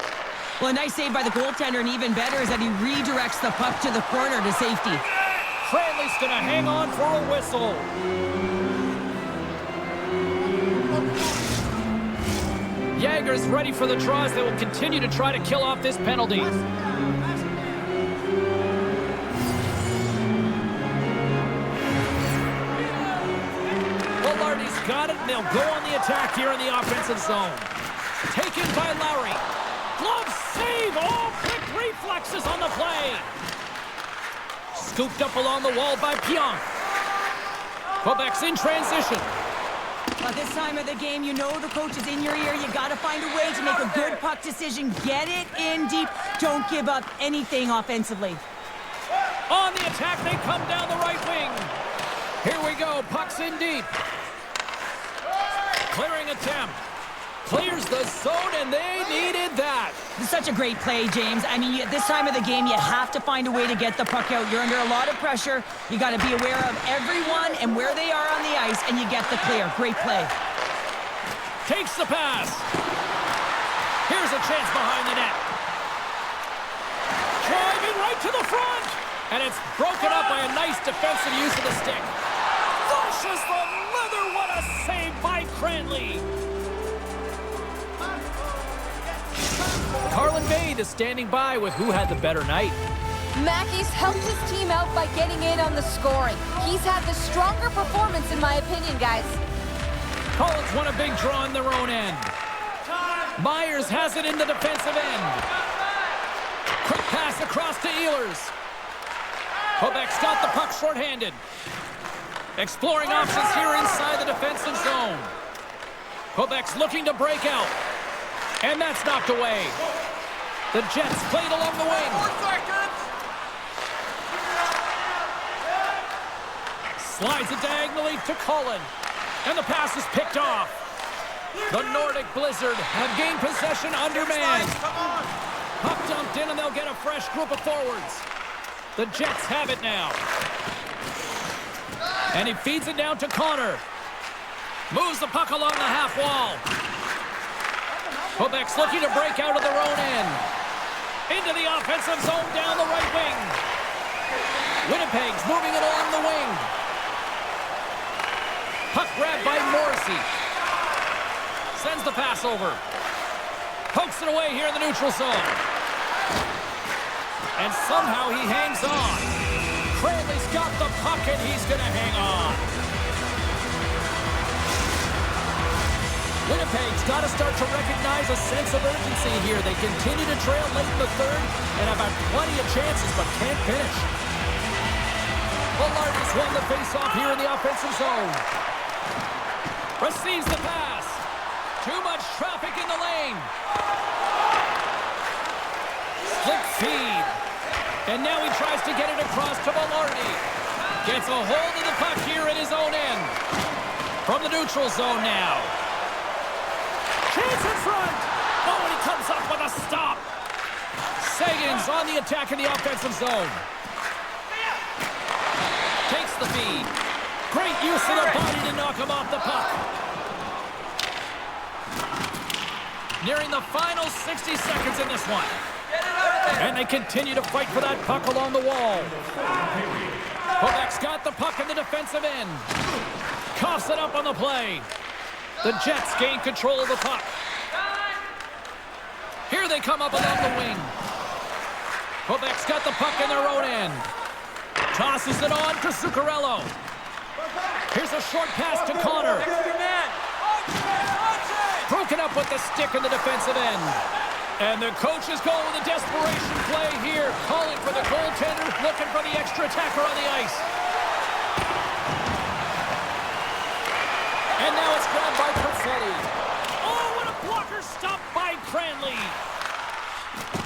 S2: Well, a nice save by the goaltender, and even better is that he redirects the puck to the corner to safety.
S1: Cranley's going to hang on for a whistle. Jager's ready for the draws. They will continue to try to kill off this penalty. Lardy's got it, and they'll go on the attack here in the offensive zone. Taken by Lowry. Glove save! Oh, quick reflexes on the play. Scooped up along the wall by Pionk. Quebec's in transition.
S2: At this time of the game, you know the coach is in your ear. You got to find a way to make a good puck decision. Get it in deep. Don't give up anything offensively.
S1: On the attack, they come down the right wing. Here we go, puck's in deep. Clearing attempt. Clears the zone, and they needed that.
S2: It's such a great play, James. I mean, at this time of the game, you have to find a way to get the puck out. You're under a lot of pressure. You got to be aware of everyone and where they are on the ice, and you get the clear. Great play.
S1: Takes the pass. Here's a chance behind the net. Driving right to the front. And it's broken up by a nice defensive use of the stick. Flushes the leather. What a save by Cranley. Carlin Bade is standing by with who had the better night.
S3: Mackey's helped his team out by getting in on the scoring. He's had the stronger performance, in my opinion, guys.
S1: Collins won a big draw on their own end. Myers has it in the defensive end. Quick pass across to Ehlers. Quebec's got the puck shorthanded. Exploring options here inside the defensive zone. Quebec's looking to break out. And that's knocked away. The Jets played along the wing.
S4: 4 seconds.
S1: Slides it diagonally to Cullen. And the pass is picked off. The Nordic Blizzard have gained possession undermanned.
S4: Come on.
S1: Puck dumped in, and they'll get a fresh group of forwards. The Jets have it now. And he feeds it down to Connor. Moves the puck along the half wall. Quebec's looking to break out of their own end. Into the offensive zone down the right wing. Winnipeg's moving it along the wing. Puck grabbed by Morrissey. Sends the pass over. Pokes it away here in the neutral zone. And somehow he hangs on. Cranley's got the puck and he's going to hang on. Winnipeg's got to start to recognize a sense of urgency here. They continue to trail late in the third and have had plenty of chances but can't finish. Villardi's won the face-off here in the offensive zone. Receives the pass. Too much traffic in the lane. Slick feed. And now he tries to get it across to Villardi. Gets a hold of the puck here in his own end. From the neutral zone now. Chance in front. Oh, and he comes up with a stop. Sagan's on the attack in the offensive zone. Takes the feed. Great use of the body to knock him off the puck. Nearing the final 60 seconds in this one. And they continue to fight for that puck along the wall. Quebec's got the puck in the defensive end. Coughs it up on the play. The Jets gain control of the puck. Here they come up along the wing. Quebec's got the puck in their own end. Tosses it on to Zuccarello. Here's a short pass to Connor. Broken up with the stick in the defensive end. And the coach is going with a desperation play here. Calling for the goaltender, looking for the extra attacker on the ice. And now it's grabbed by Perfetti. Oh, what a blocker stop by Cranley.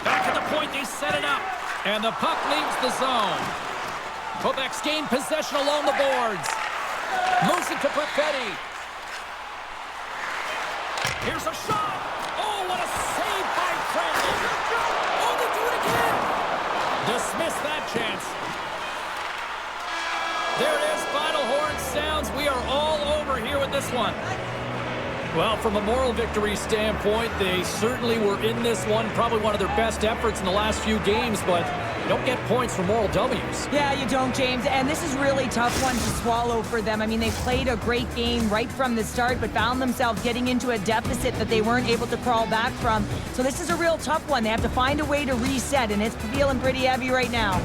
S1: Back at the point, they set it up. And the puck leaves the zone. Quebec's gained possession along the boards. Moves it to Perfetti. Here's a shot. Oh, what a save by Cranley. Oh, they do it again. Dismiss that chance. There it is. Final horn sounds. We are all over here with this one. Well, from a moral victory standpoint, they certainly were in this one. Probably one of their best efforts in the last few games, but you don't get points for moral W's.
S2: Yeah, you don't, James. And this is really a tough one to swallow for them. I mean, they played a great game right from the start, but found themselves getting into a deficit that they weren't able to crawl back from. So this is a real tough one. They have to find a way to reset, and it's feeling pretty heavy right now.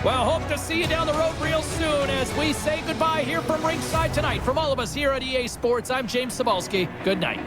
S1: Well, hope to see you down the road real soon as we say goodbye here from ringside tonight. From all of us here at EA Sports, I'm James Cebulski. Good night.